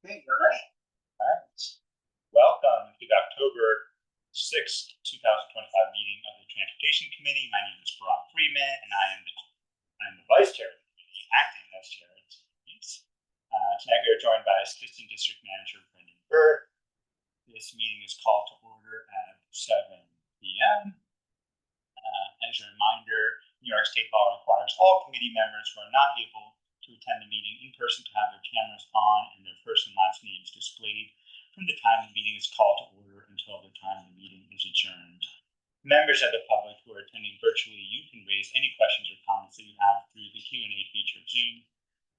Okay, you're ready? All right. Welcome to the October 6th, 2025 meeting of the Transportation Committee. My name is Barack Freeman, and I am the vice chair of the committee, acting as chair. Tonight we are joined by Assistant District Manager Brendan Burke. This meeting is called to order at 7 p.m. As a reminder, New York State law requires all committee members who are not able to attend the meeting in person to have their cameras on and their first and last names displayed from the time the meeting is called to order until the time the meeting is adjourned. Members of the public who are attending virtually, you can raise any questions or comments that you have through the Q&A feature of Zoom.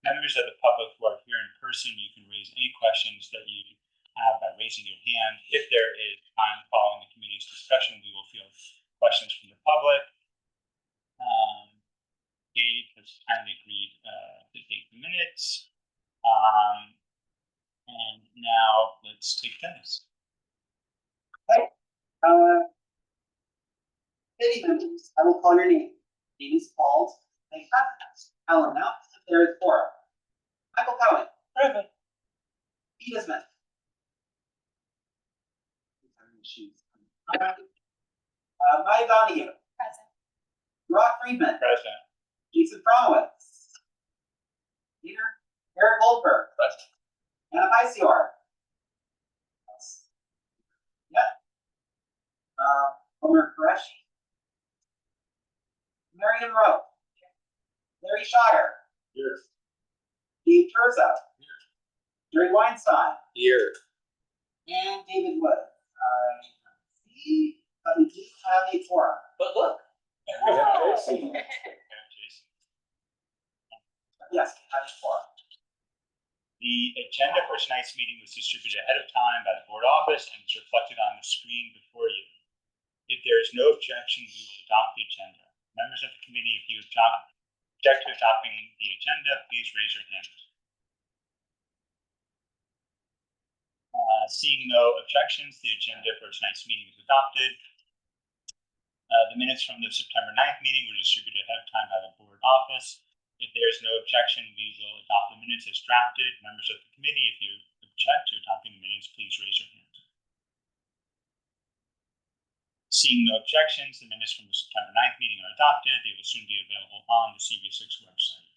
Members of the public who are here in person, you can raise any questions that you have by raising your hand. If there is time following the committee's discussion, we will field questions from the public. Dave has kindly agreed to take the minutes. And now let's take attendance. Okay. Committee members, I will call your name. Name is called. Thank you. I will announce if there is quorum. Michael Cohen. Present. Eva Smith. Maya Donahue. Present. Rock Friedman. Present. Jason Fromowitz. Peter. Eric Goldberg. Present. Anna Paisior. Yep. Omer Qureshi. Marion Rowe. Larry Shire. Here. Steve Terza. Here. Jerry Weinstein. Here. And David Wood. See, but we do have a quorum. But look. We have Jason. Yes, we have a quorum. The agenda for tonight's meeting was distributed ahead of time by the board office and is reflected on the screen before you. If there is no objection, we will adopt the agenda. Members of the committee, if you object to adopting the agenda, please raise your hand. Seeing no objections, the agenda for tonight's meeting is adopted. The minutes from the September 9th meeting were distributed ahead of time by the board office. If there is no objection, we will adopt the minutes as drafted. Members of the committee, if you object to adopting the minutes, please raise your hand. Seeing no objections, the minutes from the September 9th meeting are adopted. They will soon be available on the CV6 website.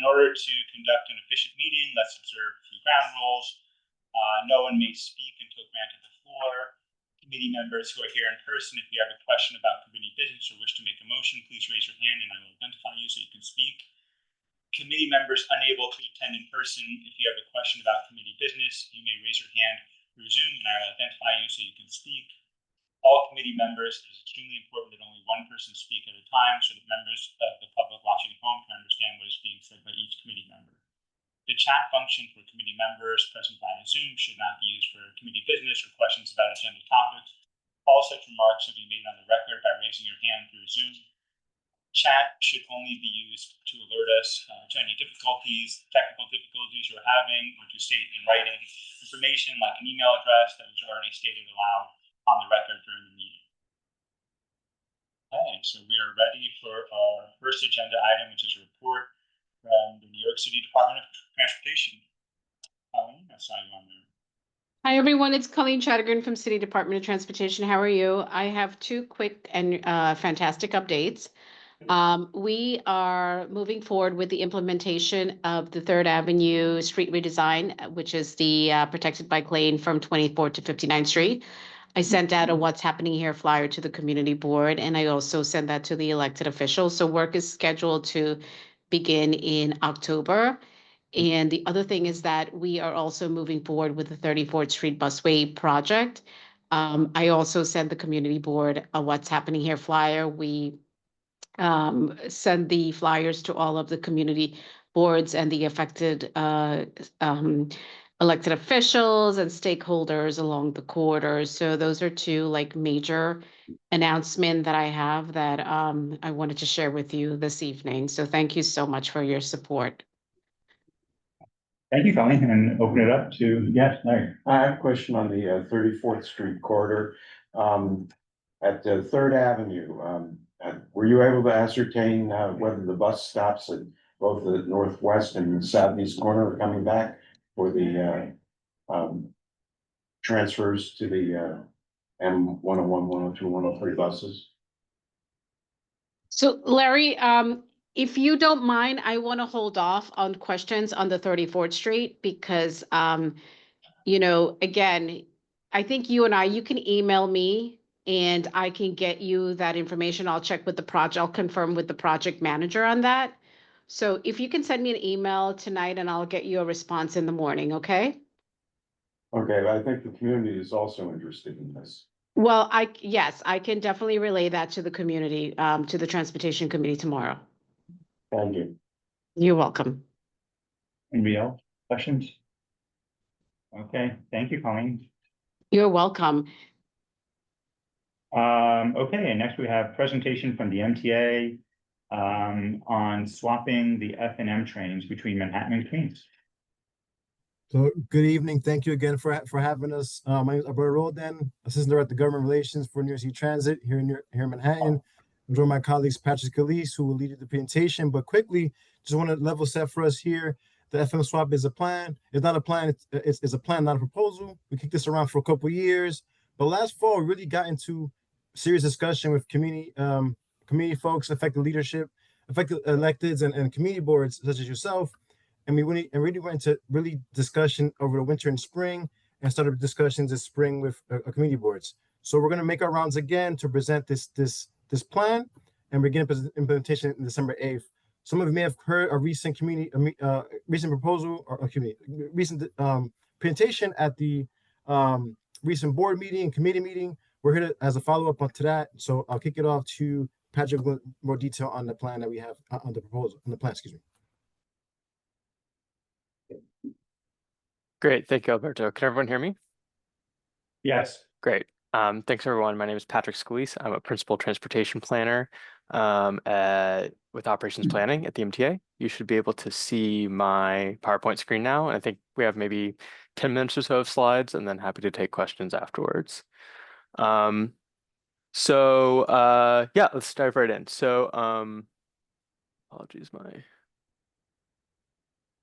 In order to conduct an efficient meeting, let's observe a few ground rules. No one may speak until granted the floor. Committee members who are here in person, if you have a question about committee business or wish to make a motion, please raise your hand and I will identify you so you can speak. Committee members unable to attend in person, if you have a question about committee business, you may raise your hand through Zoom and I will identify you so you can speak. All committee members, it is extremely important that only one person speak at a time so that members of the public watching at home can understand what is being said by each committee member. The chat function for committee members present via Zoom should not be used for committee business or questions about agenda topics. All such remarks should be made on the record by raising your hand through Zoom. Chat should only be used to alert us to any technical difficulties you're having, or to state in writing information like an email address that was already stated aloud on the record during the meeting. Okay, so we are ready for our first agenda item, which is a report from the New York City Department of Transportation. Colleen, I saw you on there. Hi, everyone. It's Colleen Chatterton from City Department of Transportation. How are you? I have two quick and fantastic updates. We are moving forward with the implementation of the 3rd Avenue street redesign, which is the protected bike lane from 24th to 59th Street. I sent out a What's Happening Here flyer to the community board, and I also sent that to the elected officials. So work is scheduled to begin in October. And the other thing is that we are also moving forward with the 34th Street Busway project. I also sent the community board a What's Happening Here flyer. We send the flyers to all of the community boards and the affected elected officials and stakeholders along the corridor. So those are two major announcements that I have that I wanted to share with you this evening. So thank you so much for your support. Thank you, Colleen, and open it up to, yes, Larry. I have a question on the 34th Street corridor. At 3rd Avenue, were you able to ascertain whether the bus stops at both the northwest and southeast corner are coming back for the, transfers to the, M 101, 102, 103 buses. So Larry, if you don't mind, I want to hold off on questions on the 34th Street because, again, I think you can email me and I can get you that information. I'll check with the project, I'll confirm with the project manager on that. So if you can send me an email tonight and I'll get you a response in the morning, okay? Okay, I think the community is also interested in this. Well, yes, I can definitely relay that to the community, to the Transportation Committee tomorrow. Thank you. You're welcome. Anybody else? Questions? Okay, thank you, Colleen. You're welcome. Okay, and next we have presentation from the MTA on swapping the F and M trains between Manhattan and Queens. So good evening. Thank you again for having us. My name is Alberto Roldan, Assistant Director of Government Relations for New York City Transit here in Manhattan. I'm joined by my colleagues Patrick Scalise, who will lead the presentation. But quickly, just want to level set for us here. The FM swap is a plan. It's not a plan. It's a plan, not a proposal. We kicked this around for a couple of years, but last fall we really got into serious discussion with community folks, affected leadership, affected electeds, and community boards such as yourself. And we really went into discussion over the winter and spring, and started discussions this spring with community boards. So we're going to make our rounds again to present this plan, and begin implementation in December 8th. Some of you may have heard a recent recent proposal or recent presentation at the recent board meeting and committee meeting. We're here as a follow up to that. So I'll kick it off to Patrick with more detail on the plan that we have on the proposal, on the plan, excuse me. Great. Thank you, Alberto. Can everyone hear me? Yes. Great. Thanks, everyone. My name is Patrick Scalise. I'm a principal transportation planner with operations planning at the MTA. You should be able to see my PowerPoint screen now. And I think we have maybe 10 minutes or so of slides, and then happy to take questions afterwards. Yeah, let's dive right in. So apologies, my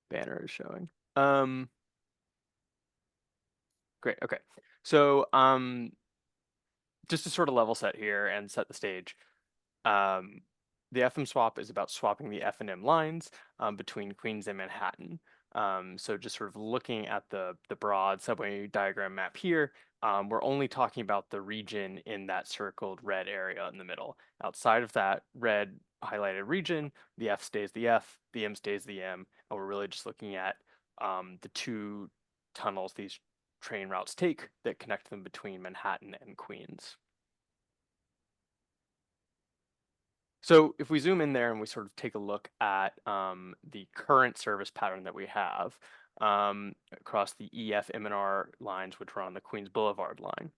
banner is showing. Great. Okay. So just to sort of level set here and set the stage, the FM swap is about swapping the F and M lines between Queens and Manhattan. So just sort of looking at the broad subway diagram map here, we're only talking about the region in that circled red area in the middle. Outside of that red highlighted region, the F stays the F, the M stays the M, and we're really just looking at the two tunnels these train routes take that connect them between Manhattan and Queens. So if we zoom in there and we sort of take a look at the current service pattern that we have across the EF M&R lines, which run on the Queens Boulevard line.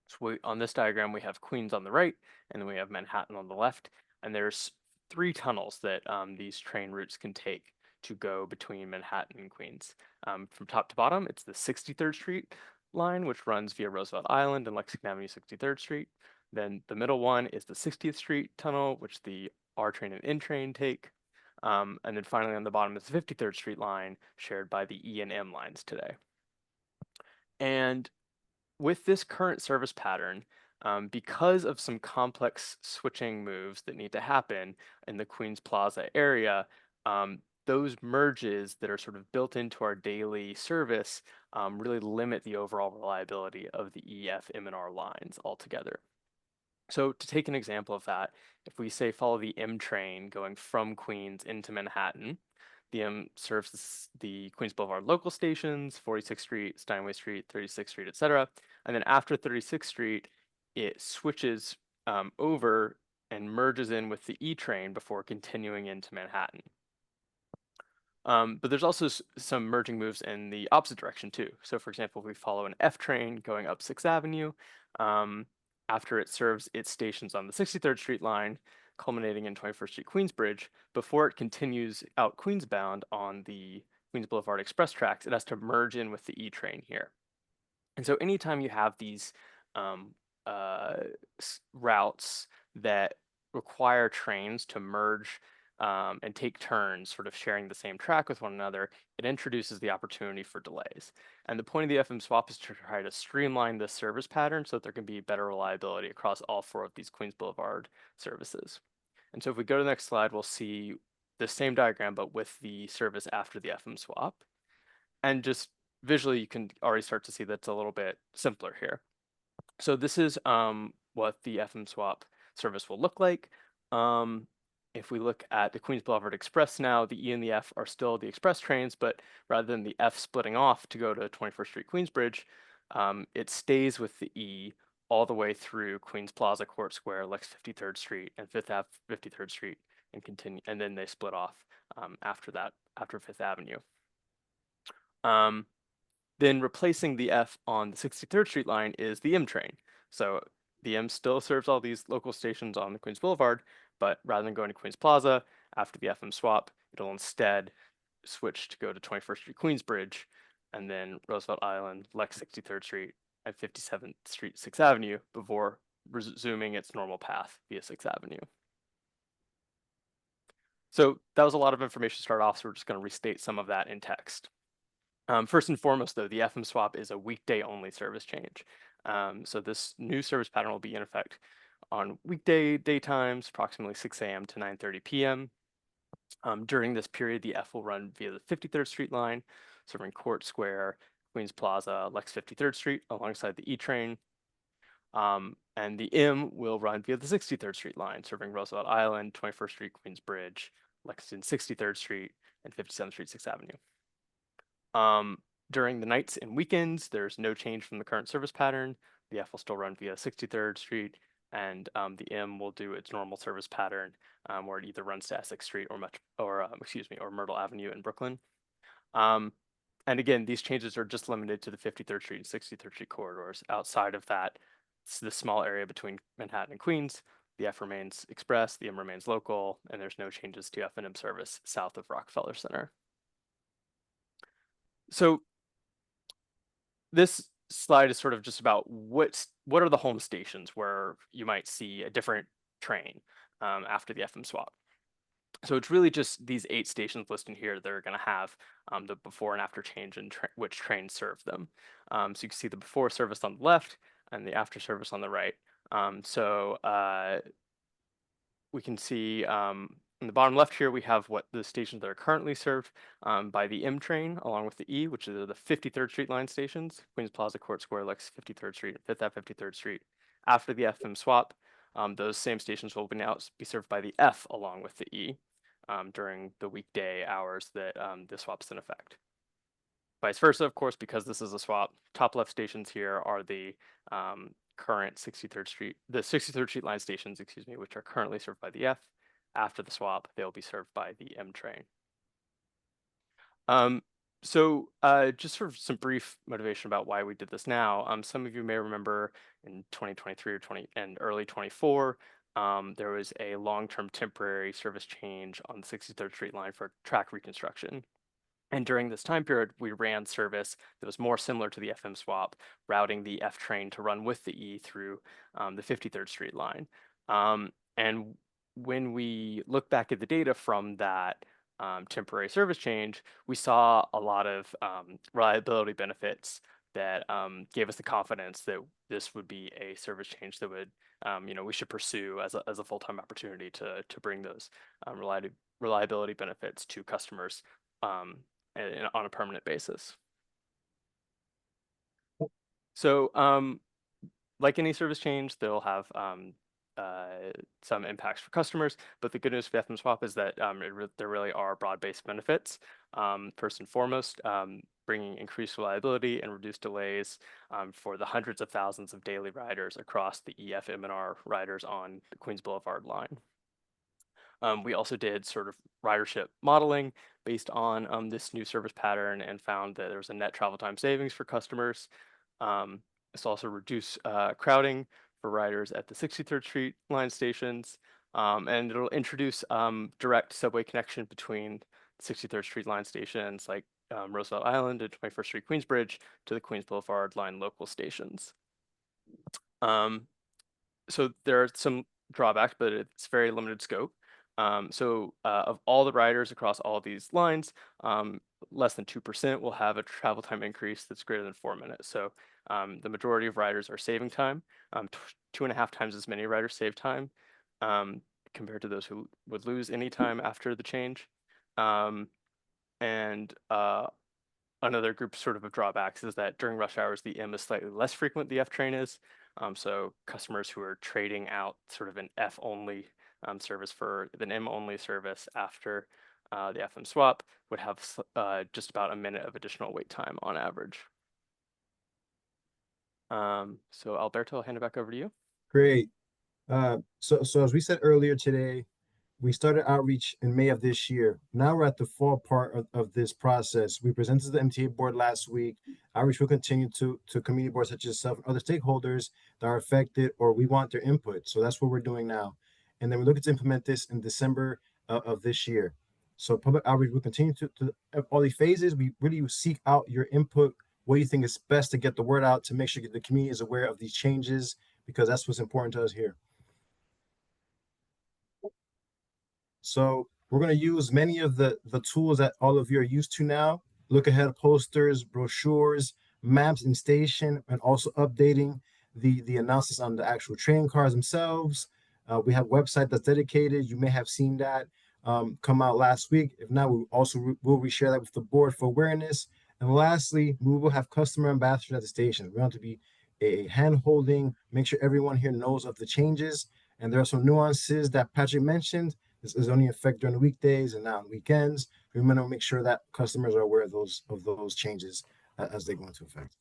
So on this diagram, we have Queens on the right, and then we have Manhattan on the left. And there's 3 tunnels that these train routes can take to go between Manhattan and Queens. From top to bottom, it's the 63rd Street line, which runs via Roosevelt Island and Lexington Avenue 63rd Street. Then the middle one is the 60th Street tunnel, which the R train and N train take. And then finally on the bottom is the 53rd Street line, shared by the E and M lines today. And with this current service pattern, because of some complex switching moves that need to happen in the Queens Plaza area, those merges that are sort of built into our daily service really limit the overall reliability of the EF M&R lines altogether. So to take an example of that, if we say follow the M train going from Queens into Manhattan, the M serves the Queens Boulevard local stations, 46th Street, Steinway Street, 36th Street, etc. And then after 36th Street, it switches over and merges in with the E train before continuing into Manhattan. But there's also some merging moves in the opposite direction too. So for example, if we follow an F train going up 6th Avenue, after it serves its stations on the 63rd Street line, culminating in 21st Street Queensbridge, before it continues out Queensbound on the Queens Boulevard Express tracks, it has to merge in with the E train here. And so anytime you have these routes that require trains to merge and take turns sort of sharing the same track with one another, it introduces the opportunity for delays. And the point of the FM swap is to try to streamline this service pattern so that there can be better reliability across all 4 of these Queens Boulevard services. And so if we go to the next slide, we'll see the same diagram, but with the service after the FM swap. And just visually, you can already start to see that's a little bit simpler here. So this is what the FM swap service will look like. If we look at the Queens Boulevard Express now, the E and the F are still the express trains, but rather than the F splitting off to go to 21st Street Queensbridge, it stays with the E all the way through Queens Plaza, Court Square, Lex 53rd Street, and 5th Ave, 53rd Street, and continue, and then they split off after that, after 5th Avenue. Then replacing the F on the 63rd Street line is the M train. So the M still serves all these local stations on the Queens Boulevard, but rather than going to Queens Plaza after the FM swap, it'll instead switch to go to 21st Street Queensbridge, and then Roosevelt Island, Lex 63rd Street, and 57th Street 6th Avenue before resuming its normal path via 6th Avenue. So that was a lot of information to start off, so we're just going to restate some of that in text. First and foremost, though, the FM swap is a weekday-only service change. So this new service pattern will be in effect on weekday daytimes, approximately 6 a.m. to 9:30 p.m. During this period, the F will run via the 53rd Street line, serving Court Square, Queens Plaza, Lex 53rd Street, alongside the E train. And the M will run via the 63rd Street line, serving Roosevelt Island, 21st Street, Queensbridge, Lexington 63rd Street, and 57th Street, 6th Avenue. During the nights and weekends, there's no change from the current service pattern. The F will still run via 63rd Street, and the M will do its normal service pattern, where it either runs to Essex Street or Myrtle Avenue in Brooklyn. And again, these changes are just limited to the 53rd Street and 63rd Street corridors. Outside of that, it's the small area between Manhattan and Queens. The F remains express, the M remains local, and there's no changes to F and M service south of Rockefeller Center. So this slide is sort of just about what are the home stations where you might see a different train after the FM swap. So it's really just these 8 stations listed here that are going to have the before and after change and which trains serve them. So you can see the before service on the left and the after service on the right. We can see in the bottom left here, we have what the stations that are currently served by the M train, along with the E, which are the 53rd Street line stations, Queens Plaza, Court Square, Lex 53rd Street, 5th Ave 53rd Street. After the FM swap, those same stations will now be served by the F along with the E during the weekday hours that the swap's in effect. Vice versa, of course, because this is a swap, top left stations here are the current 63rd Street, the 63rd Street line stations, which are currently served by the F. After the swap, they'll be served by the M train. Just sort of some brief motivation about why we did this now. Some of you may remember in 2023 and early 24, there was a long-term temporary service change on the 63rd Street line for track reconstruction. And during this time period, we ran service that was more similar to the FM swap, routing the F train to run with the E through the 53rd Street line. And when we look back at the data from that temporary service change, we saw a lot of reliability benefits that gave us the confidence that this would be a service change that would, we should pursue as a full-time opportunity to bring those reliability benefits to customers on a permanent basis. So like any service change, they'll have some impacts for customers, but the good news for FM swap is that there really are broad-based benefits. First and foremost, bringing increased reliability and reduced delays for the hundreds of thousands of daily riders across the EF M&R riders on the Queens Boulevard line. We also did sort of ridership modeling based on this new service pattern and found that there was a net travel time savings for customers. This also reduced crowding for riders at the 63rd Street line stations, and it'll introduce direct subway connection between 63rd Street line stations like Roosevelt Island and 21st Street Queensbridge to the Queens Boulevard line local stations. So there are some drawbacks, but it's very limited scope. Of all the riders across all these lines, less than 2% will have a travel time increase that's greater than 4 minutes. So the majority of riders are saving time. 2.5 times as many riders save time compared to those who would lose any time after the change. Another group sort of drawbacks is that during rush hours, the M is slightly less frequent the F train is. So customers who are trading out sort of an F only service for an M only service after the FM swap would have just about a minute of additional wait time on average. So Alberto, I'll hand it back over to you. Great. So as we said earlier today, we started outreach in May of this year. Now we're at the fall part of this process. We presented to the MTA board last week. Outreach will continue to community boards such as yourself and other stakeholders that are affected or we want their input. So that's what we're doing now. And then we're looking to implement this in December of this year. So public outreach will continue to all these phases. We really seek out your input. What do you think is best to get the word out to make sure the community is aware of these changes? Because that's what's important to us here. So we're going to use many of the tools that all of you are used to now. Look ahead posters, brochures, maps in station, and also updating the announcements on the actual train cars themselves. We have a website that's dedicated. You may have seen that come out last week. If not, we also will reshare that with the board for awareness. And lastly, we will have customer ambassadors at the station. We want to be a hand holding, make sure everyone here knows of the changes. And there are some nuances that Patrick mentioned. This is only effect during the weekdays and not on weekends. We want to make sure that customers are aware of those changes as they go into effect.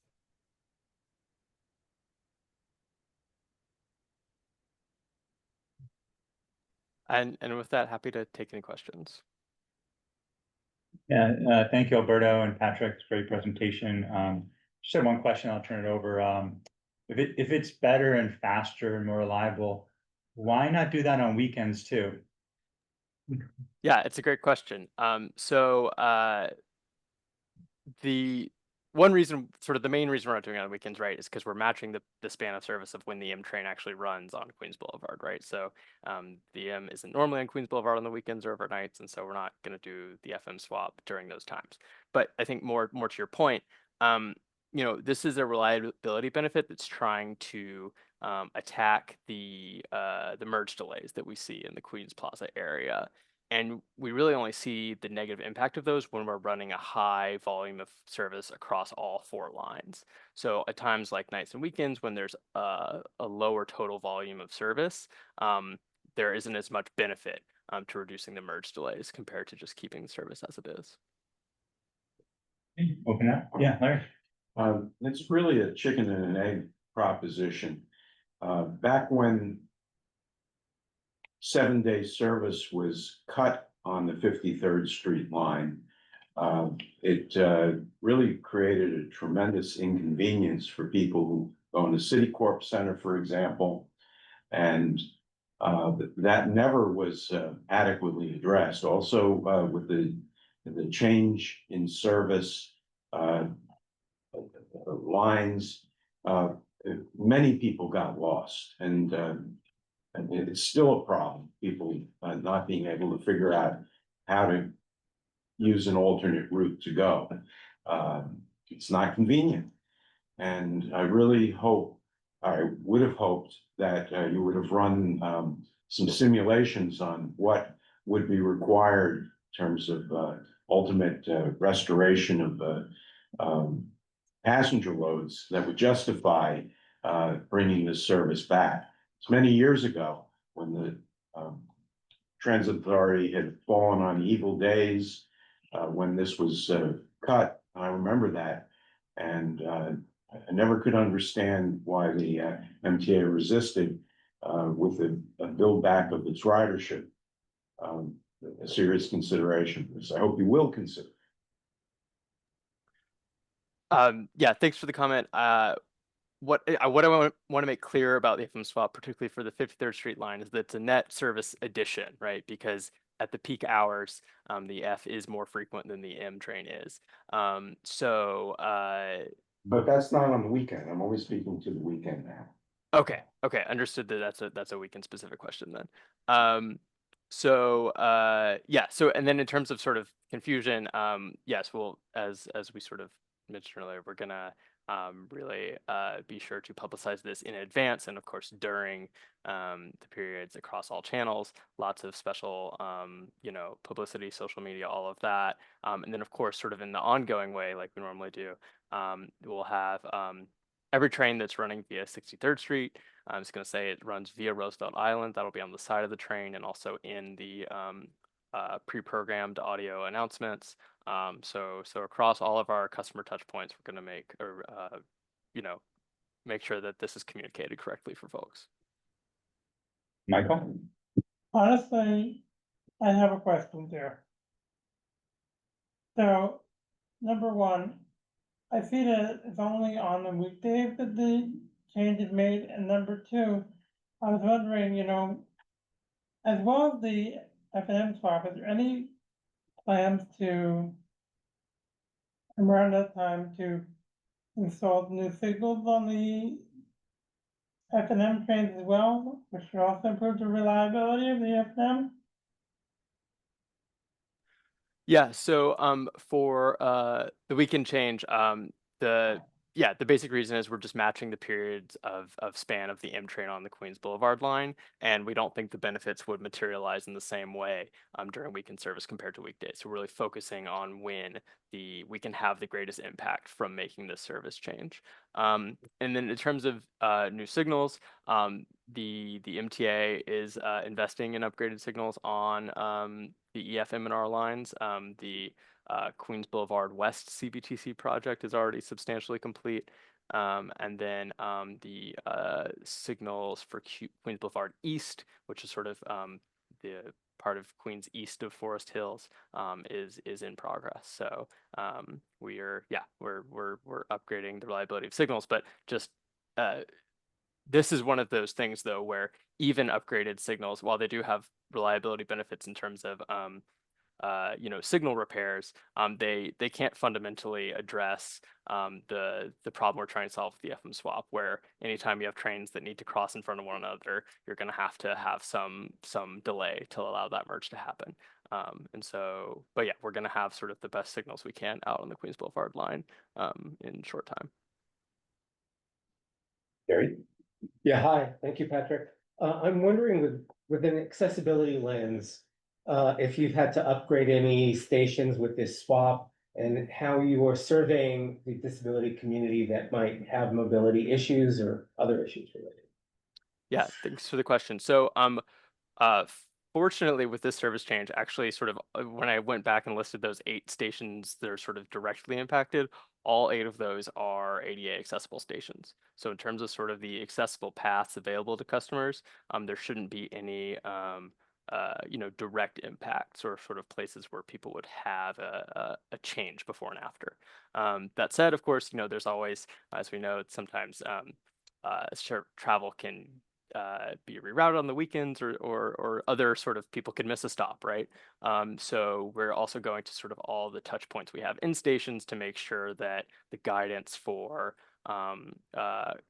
And with that, happy to take any questions. Yeah, thank you, Alberto and Patrick. It's a great presentation. Just had one question. I'll turn it over. If it's better and faster and more reliable, why not do that on weekends too? Yeah, it's a great question. The one reason, sort of the main reason we're not doing it on weekends, right, is because we're matching the span of service of when the M train actually runs on Queens Boulevard, right? So the M isn't normally on Queens Boulevard on the weekends or overnights, and so we're not going to do the FM swap during those times. But I think more to your point, this is a reliability benefit that's trying to attack the merge delays that we see in the Queens Plaza area. And we really only see the negative impact of those when we're running a high volume of service across all 4 lines. So at times like nights and weekends, when there's a lower total volume of service, there isn't as much benefit to reducing the merge delays compared to just keeping the service as it is. Open up. Yeah, Larry. It's really a chicken and an egg proposition. Back when 7-day service was cut on the 53rd Street line, it really created a tremendous inconvenience for people who go in the Citicorp Center, for example, and that never was adequately addressed. Also, with the change in service lines, many people got lost, and it's still a problem, people not being able to figure out how to use an alternate route to go. It's not convenient. And I really would have hoped that you would have run some simulations on what would be required in terms of ultimate restoration of passenger loads that would justify bringing this service back. It's many years ago when the Transit Authority had fallen on evil days when this was cut. I remember that, and I never could understand why the MTA resisted with a build back of its ridership. A serious consideration. So I hope you will consider. Yeah, thanks for the comment. What I want to make clear about the FM swap, particularly for the 53rd Street line, is that it's a net service addition, right? Because at the peak hours, the F is more frequent than the M train is. But that's not on the weekend. I'm always speaking to the weekend now. Okay, understood that that's a weekend specific question then. So yeah, so and then in terms of sort of confusion, yes, well, as we sort of mentioned earlier, we're gonna really be sure to publicize this in advance and of course during the periods across all channels, lots of special you know, publicity, social media, all of that. And then of course sort of in the ongoing way like we normally do, we'll have every train that's running via 63rd Street. I'm just going to say it runs via Roosevelt Island. That'll be on the side of the train and also in the pre-programmed audio announcements. So across all of our customer touch points, we're going to make, or you know, make sure that this is communicated correctly for folks. Michael? Honestly, I have a question there. So, number one, I see that it's only on the weekdays that the change is made, and number two, I was wondering, you know, as well as the F&M swap, is there any plans to, around that time, to install new signals on the F&M trains as well, which should also improve the reliability of the F&M? Yeah, so for the weekend change, the basic reason is we're just matching the periods of span of the M train on the Queens Boulevard line, and we don't think the benefits would materialize in the same way during weekend service compared to weekdays. So we're really focusing on when we can have the greatest impact from making this service change. And then in terms of new signals, the MTA is investing in upgraded signals on the EF M&R lines. The Queens Boulevard West CBTC project is already substantially complete. And then the signals for Queens Boulevard East, which is sort of the part of Queens east of Forest Hills, is in progress. So we're upgrading the reliability of signals, but just this is one of those things though where even upgraded signals, while they do have reliability benefits in terms of you know, signal repairs, they can't fundamentally address the problem we're trying to solve with the FM swap, where anytime you have trains that need to cross in front of one another, you're going to have some delay to allow that merge to happen. And so, but yeah, we're going to have sort of the best signals we can out on the Queens Boulevard line in short time. Gary? Yeah, hi, thank you, Patrick. I'm wondering with an accessibility lens, if you've had to upgrade any stations with this swap and how you are surveying the disability community that might have mobility issues or other issues related. Yeah, thanks for the question. So, fortunately with this service change, actually sort of when I went back and listed those 8 stations that are sort of directly impacted, all 8 of those are ADA accessible stations. So in terms of sort of the accessible paths available to customers, there shouldn't be any you know, direct impacts or sort of places where people would have a change before and after. That said, of course, you know, there's always, as we know, sometimes travel can be rerouted on the weekends or other sort of people could miss a stop, right? So we're also going to sort of all the touch points we have in stations to make sure that the guidance for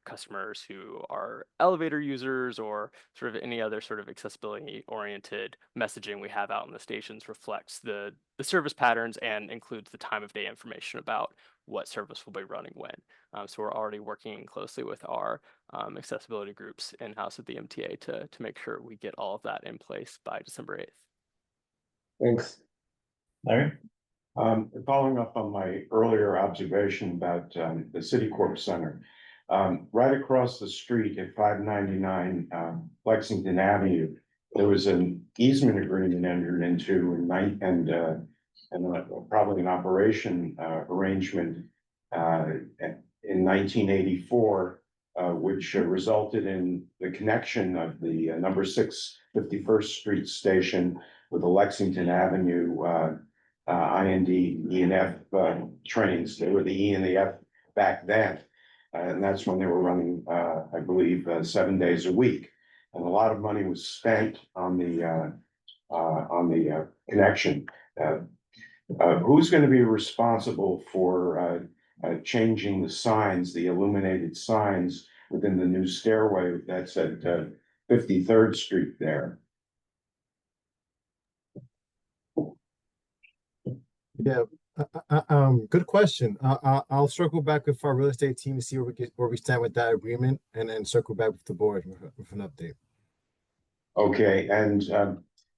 customers who are elevator users or sort of any other sort of accessibility oriented messaging we have out in the stations reflects the service patterns and includes the time of day information about what service will be running when. So we're already working closely with our accessibility groups in-house at the MTA to make sure we get all of that in place by December 8th. Thanks. Larry? Following up on my earlier observation about the Citicorp Center, right across the street at 599 Lexington Avenue, there was an easement agreement entered into and probably an operation arrangement in 1984, which resulted in the connection of the number 6 51st Street station with the Lexington Avenue IND, E and F trains. They were the E and the F back then. And that's when they were running, I believe, 7 days a week. And a lot of money was spent on the connection. Who's going to be responsible for changing the signs, the illuminated signs within the new stairway that's at 53rd Street there? Yeah, good question. I'll circle back with our real estate team to see where we stand with that agreement, and then circle back with the board with an update. Okay, and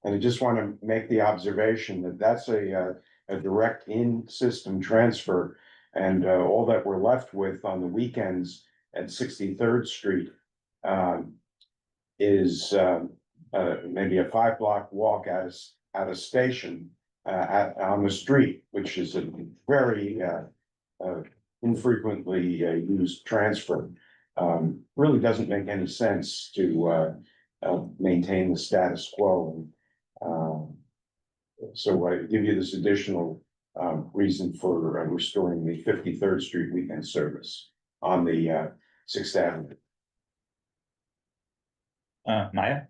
I just want to make the observation that that's a direct in-system transfer. And all that we're left with on the weekends at 63rd Street is maybe a 5-block walk at a station on the street, which is a very infrequently used transfer. Really doesn't make any sense to maintain the status quo. So I give you this additional reason for restoring the 53rd Street weekend service on the 6th Avenue. Maya?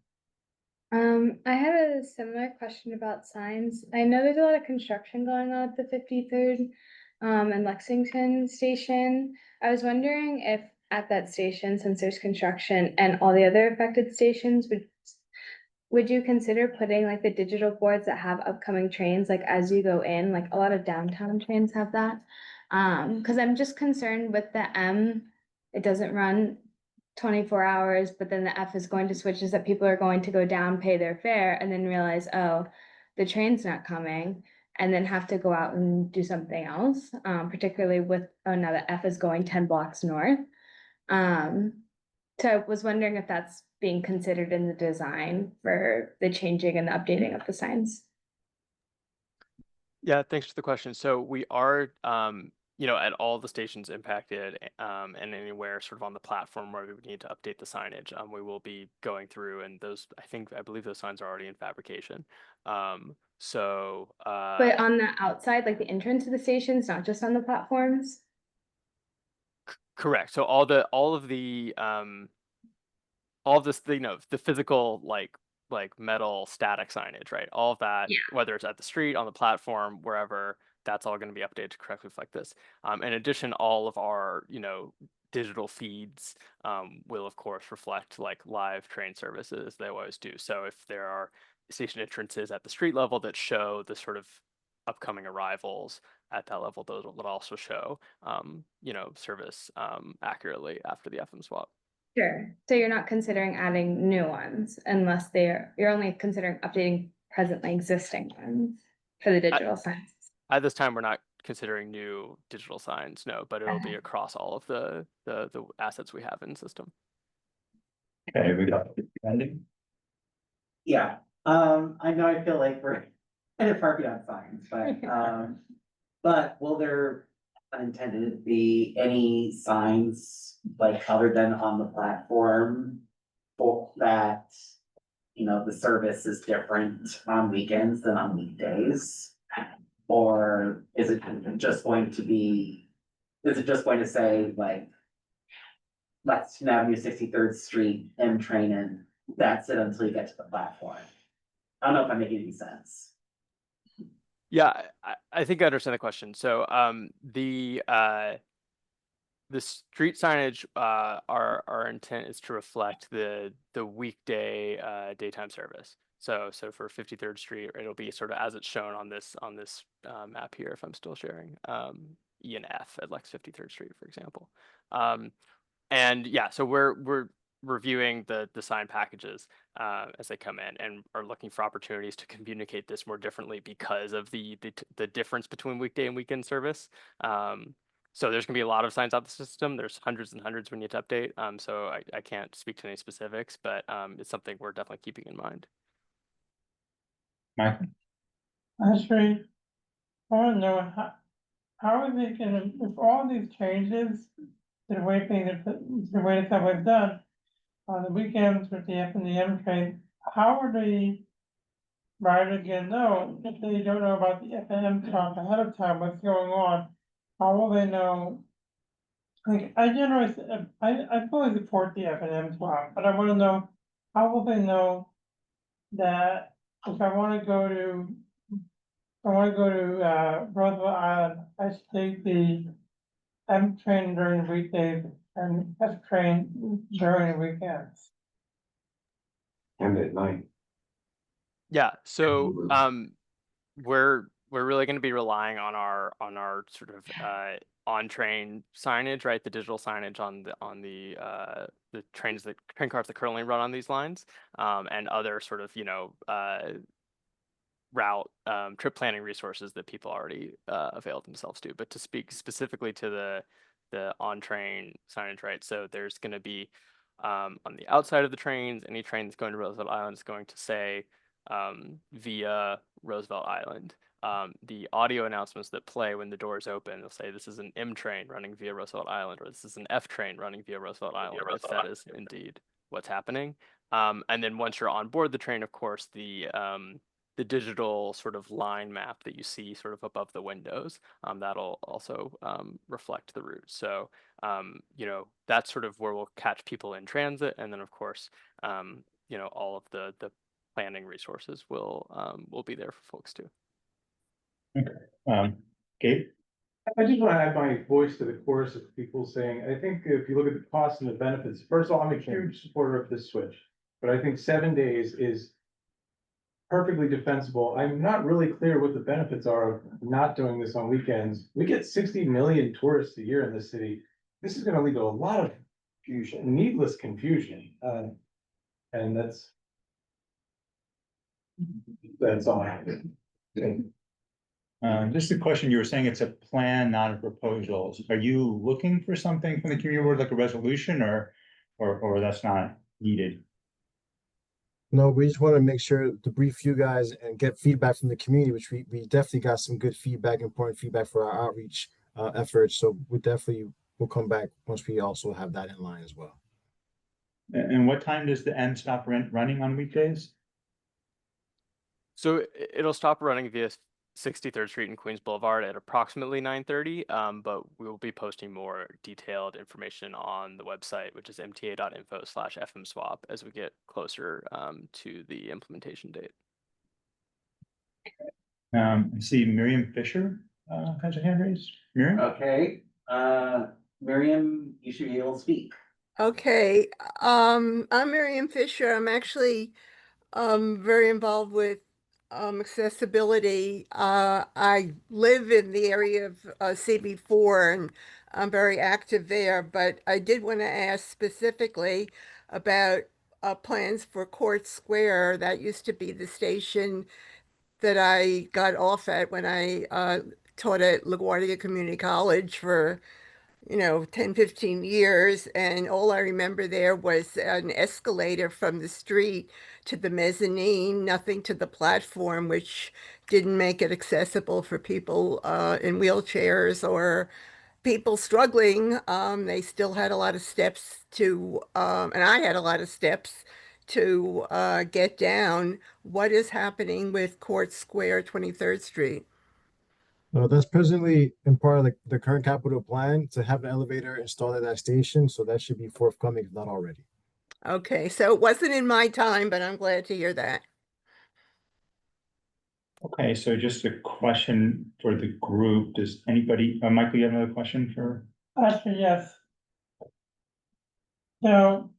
I had a similar question about signs. I know there's a lot of construction going on at the 53rd and Lexington station. I was wondering if at that station, since there's construction and all the other affected stations, would you consider putting like the digital boards that have upcoming trains, like as you go in, like a lot of downtown trains have that? Because I'm just concerned with the M, it doesn't run 24 hours, but then the F is going to switch, is that people are going to go down, pay their fare, and then realize, oh, the train's not coming, and then have to go out and do something else, particularly with, oh, now the F is going 10 blocks north. So I was wondering if that's being considered in the design for the changing and the updating of the signs. Yeah, thanks for the question. So we are, at all the stations impacted, and anywhere sort of on the platform where we would need to update the signage, we will be going through, and I believe those signs are already in fabrication. But on the outside, like the entrance to the stations, not just on the platforms? Correct. So all of this, the physical like metal static signage, right? All of that, Yeah. whether it's at the street, on the platform, wherever, that's all going to be updated to correctly reflect this. In addition, all of our, digital feeds will of course reflect like live train services. They always do. So if there are station entrances at the street level that show the sort of upcoming arrivals at that level, those will also show, service accurately after the FM swap. Sure. So you're not considering adding new ones unless you're only considering updating presently existing ones for the digital signs. At this time, we're not considering new digital signs, no, but it'll be Okay. across all of the assets we have in system. Okay, we got ending. Yeah, I know I feel like we're kind of far beyond science, but will there unintended be any signs like other than on the platform for that, the service is different on weekends than on weekdays? Or is it just going to say like Lexington Avenue, 63rd Street, M train, and that's it until you get to the platform? I don't know if I'm making any sense. Yeah, I think I understand the question. So the street signage, our intent is to reflect the weekday daytime service. So for 53rd Street, it'll be sort of as it's shown on this map here, if I'm still sharing, E and F at Lex 53rd Street, for example. And yeah, so we're reviewing the sign packages as they come in, and are looking for opportunities to communicate this more differently because of the difference between weekday and weekend service. So there's gonna be a lot of signs out the system. There's hundreds and hundreds we need to update. So I can't speak to any specifics, but it's something we're definitely keeping in mind. Mike? Actually, I wanna know how are they gonna, with all these changes, to the way the subway's done, on the weekends with the F and the M train, how are the riders gonna know if they don't know about the F and M swap ahead of time, what's going on? How will they know? Like, I generally, I fully support the F and M swap, but I wanna know, how will they know that if I wanna go to Roosevelt Island, I should take the M train during the weekdays and F train during the weekends? And at night. Yeah, so we're we're really going to be relying on our sort of on-train signage, right? The digital signage on the train cars that currently run on these lines, and other sort of, you know, route trip planning resources that people already availed themselves to. But to speak specifically to the on-train signage, right? So there's going to be on the outside of the trains, any train that's going to Roosevelt Island is going to say via Roosevelt Island. The audio announcements that play when the doors open, they'll say this is an M train running via Roosevelt Island, or this is an F train running via Roosevelt Island, if that is indeed what's happening. And then once you're on board the train, of course, the digital sort of line map that you see sort of above the windows, that'll also reflect the route. So, you know, that's sort of where we'll catch people in transit. And then, of course, you know, all of the planning resources will be there for folks too. Gabe? I just want to add my voice to the chorus of people saying, I think if you look at the costs and the benefits, first of all, I'm a huge supporter of this switch. But I think 7 days is perfectly defensible. I'm not really clear what the benefits are of not doing this on weekends. We get 60 million tourists a year in this city. This is gonna lead to a lot of confusion, needless confusion. And that's all I have. Just a question, you were saying it's a plan, not a proposal. Are you looking for something from the community board, like a resolution, or that's not needed? No, we just want to make sure to brief you guys and get feedback from the community, which we definitely got some good feedback, important feedback for our outreach efforts. So we definitely will come back once we also have that in line as well. And what time does the M stop running on weekdays? So it'll stop running via 63rd Street and Queens Boulevard at approximately 9:30, but we will be posting more detailed information on the website, which is mta.info/fmswap, as we get closer to the implementation date. I see Miriam Fisher has a hand raised. Miriam? Okay, Miriam, you should be able to speak. Okay, I'm Miriam Fisher. I'm actually very involved with accessibility. I live in the area of CB4 and I'm very active there, but I did want to ask specifically about plans for Court Square. That used to be the station that I got off at when I taught at LaGuardia Community College for 10, 15 years. And all I remember there was an escalator from the street to the mezzanine, nothing to the platform, which didn't make it accessible for people in wheelchairs or people struggling. They still had a lot of steps to, and I had a lot of steps to get down. What is happening with Court Square, 23rd Street? That's presently in part of the current capital plan to have an elevator installed at that station. So that should be forthcoming, if not already. Okay, so it wasn't in my time, but I'm glad to hear that. Okay, so just a question for the group. Does anybody, Michael, you have another question for? Actually, yes. So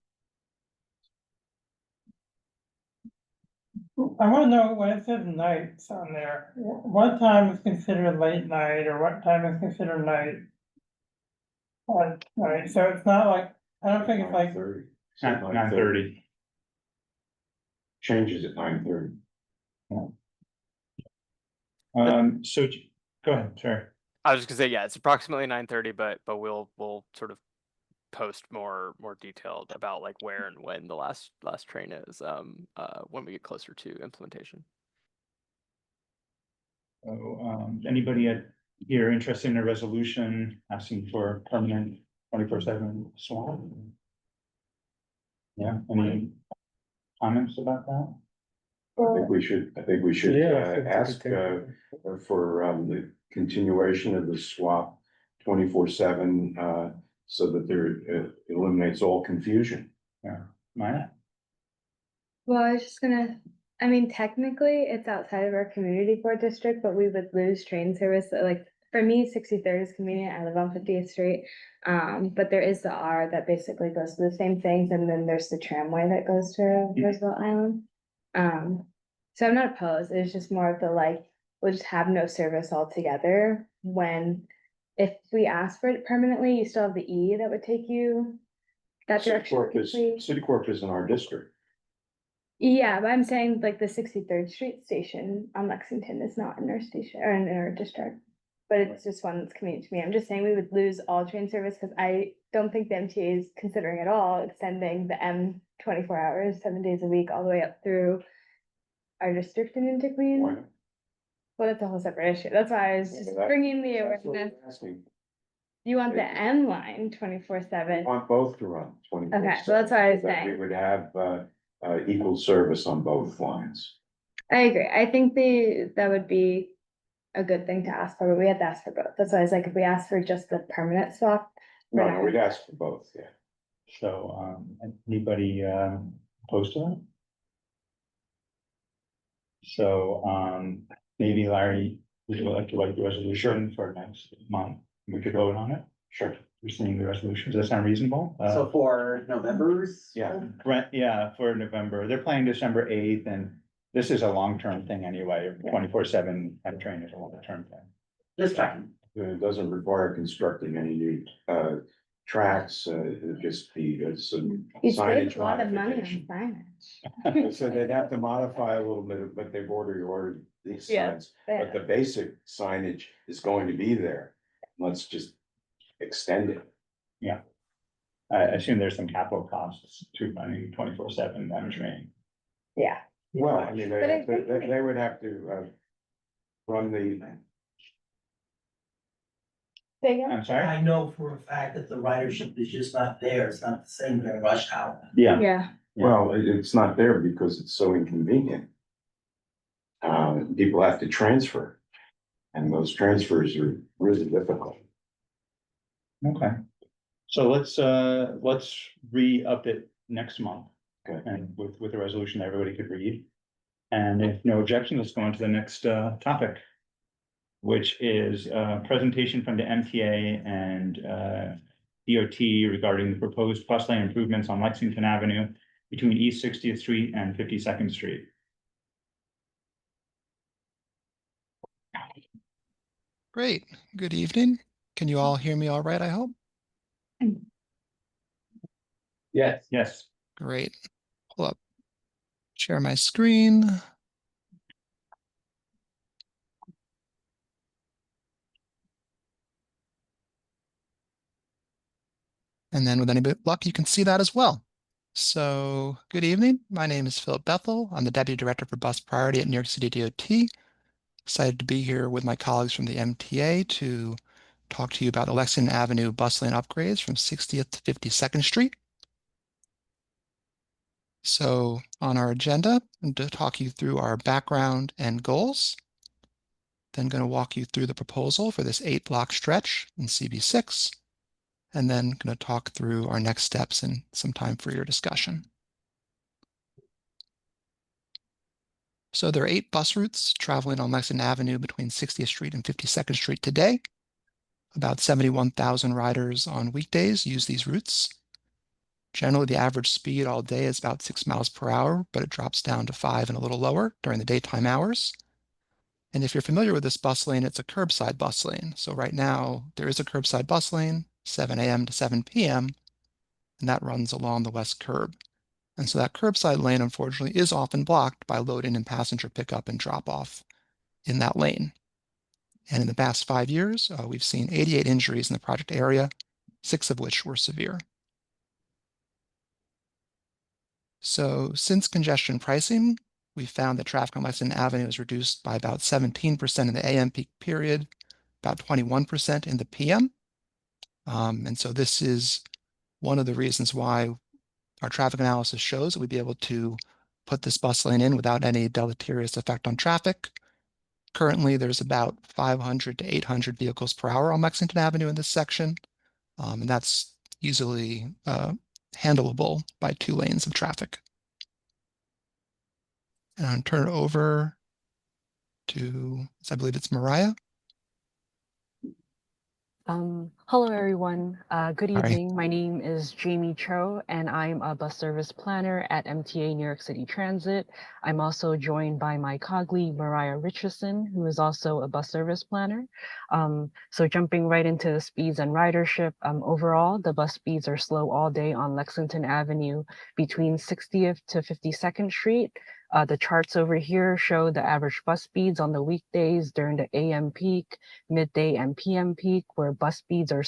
I want to know when it says nights on there, what time is considered late night or what time is considered night? Right, so it's not like, I don't think it's like, 9:30. Changes at 9:30. So go ahead, sorry. I was just gonna say, yeah, it's approximately 9:30, but we'll sort of post more detailed about like where and when the last train is when we get closer to implementation. So anybody here interested in a resolution asking for permanent 24/7 swap? Yeah, any comments about that? I think we should Yeah, ask for the continuation of the swap 24/7 so that there eliminates all confusion. Yeah, Maya? Well, I was just gonna, I mean, technically, it's outside of our community board district, but we would lose train service. Like, for me, 63rd is convenient. I live on 50th Street. But there is the R that basically goes to the same things, and then there's the tramway that goes to Roosevelt Island. So I'm not opposed. It's just more of the like, we'll just have no service altogether, when if we ask for it permanently, you still have the E that would take you that direction. quickly. Citicorp is in our district. Yeah, but I'm saying like the 63rd Street station on Lexington is not in our station or in our district. But it's just one that's convenient to me. I'm just saying we would lose all train service because I don't think the MTA is considering at all extending the M 24 hours, 7 days a week, all the way up through our district and into Why Queens. not? Well, that's a whole separate issue. That's why I was just bringing the That's what awareness. we're asking. You want the Maybe. M line 24/7. We want both to run 24/7. Okay, so that's what I was so that saying. We would have, equal service on both lines. I agree. I think that would be a good thing to ask for, but we had to ask for both. That's why I was like, if we ask for just the permanent swap. we're No, not no, we'd ask for both, yeah. So, anybody, opposed to that? So, maybe Larry, would you like to write the resolution for next month? We could vote on it? Sure. We're seeing the resolution. Does that sound reasonable? So for November's. Yeah. Yeah, for November. They're planning December 8th, and this is a long-term thing anyway. 24/7 M train is a long-term thing. Just checking. It doesn't require constructing any new, tracks, it'd just be, some You save signage a lot of money modification. on signage. So they'd have to modify a little bit, but they've already ordered these Yeah, signs, they but the basic signage is going to be there. Let's just extend it. I assume there's some capital costs to running 24/7 M train. Yeah. Well, I mean, But I they, think they would have to, run the, Say again? I'm sorry? I know for a fact that the ridership is just not there. It's not the same during rush hour. Yeah. Yeah, well, it's not there because it's so inconvenient. People have to transfer. And those transfers are really difficult. Okay. So let's re-up it next month. Okay. And with a resolution that everybody could read. And if no objection, let's go on to the next topic. Which is a presentation from the MTA and DOT regarding the proposed bus lane improvements on Lexington Avenue between East 60th Street and 52nd Street. Great. Good evening. Can you all hear me all right, I hope? Yes. Yes. Great. Pull up, share my screen. And then with any bit of luck, you can see that as well. So good evening. My name is Philip Bethel. I'm the Deputy Director for Bus Priority at New York City DOT. Excited to be here with my colleagues from the MTA to talk to you about the Lexington Avenue bus lane upgrades from 60th to 52nd Street. So on our agenda, I'm going to talk you through our background and goals. Then going to walk you through the proposal for this 8-block stretch in CB6. And then going to talk through our next steps and some time for your discussion. So there are 8 bus routes traveling on Lexington Avenue between 60th Street and 52nd Street today. About 71,000 riders on weekdays use these routes. Generally, the average speed all day is about 6 miles per hour, but it drops down to 5 and a little lower during the daytime hours. And if you're familiar with this bus lane, it's a curbside bus lane. So right now, there is a curbside bus lane, 7 a.m. to 7 p.m., and that runs along the west curb. And so that curbside lane, unfortunately, is often blocked by loading and passenger pickup and drop off in that lane. And in the past 5 years, we've seen 88 injuries in the project area, 6 of which were severe. So since congestion pricing, we found that traffic on Lexington Avenue is reduced by about 17% in the AM peak period, about 21% in the PM. And so this is one of the reasons why our traffic analysis shows that we'd be able to put this bus lane in without any deleterious effect on traffic. Currently, there's about 500 to 800 vehicles per hour on Lexington Avenue in this section. And that's easily handleable by 2 lanes of traffic. And I'll turn it over to, I believe it's Mariah. Hello everyone. Good All right. evening. My name is Jamie Cho, and I'm a bus service planner at MTA New York City Transit. I'm also joined by my colleague Mariah Richardson, who is also a bus service planner. So jumping right into the speeds and ridership, overall, the bus speeds are slow all day on Lexington Avenue between 60th to 52nd Street. The charts over here show the average bus speeds on the weekdays during the AM peak, midday, and PM peak, where bus speeds are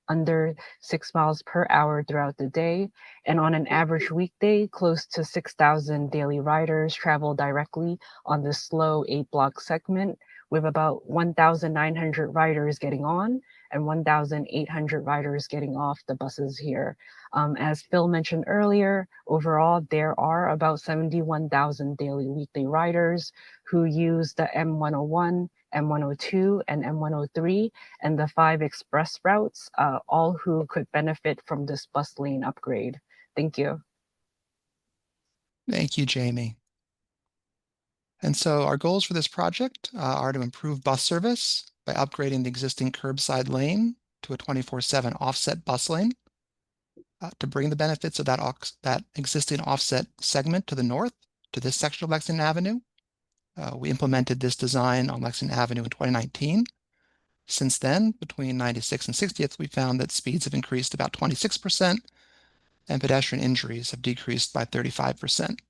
under 6 miles per hour throughout the day. And on an average weekday, close to 6,000 daily riders travel directly on this slow 8-block segment, with about 1,900 riders getting on and 1,800 riders getting off the buses here. As Phil mentioned earlier, overall, there are about 71,000 daily weekday riders who use the M101, M102, and M103, and the 5 express routes, all who could benefit from this bus lane upgrade. Thank you. Thank you, Jamie. And so our goals for this project are to improve bus service by upgrading the existing curbside lane to a 24/7 offset bus lane, to bring the benefits of that existing offset segment to the north, to this section of Lexington Avenue. We implemented this design on Lexington Avenue in 2019. Since then, between 96th and 60th, we found that speeds have increased about 26% and pedestrian injuries have decreased by 35%.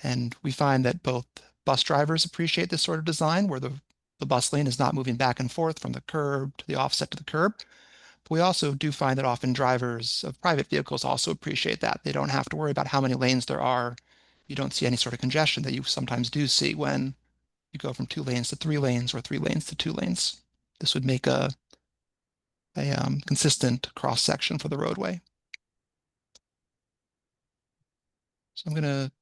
And we find that both bus drivers appreciate this sort of design where the bus lane is not moving back and forth from the curb to the offset to the curb. But we also do find that often drivers of private vehicles also appreciate that. They don't have to worry about how many lanes there are. You don't see any sort of congestion that you sometimes do see when you go from 2 lanes to 3 lanes or 3 lanes to 2 lanes. This would make a consistent cross section for the roadway. So I'm going to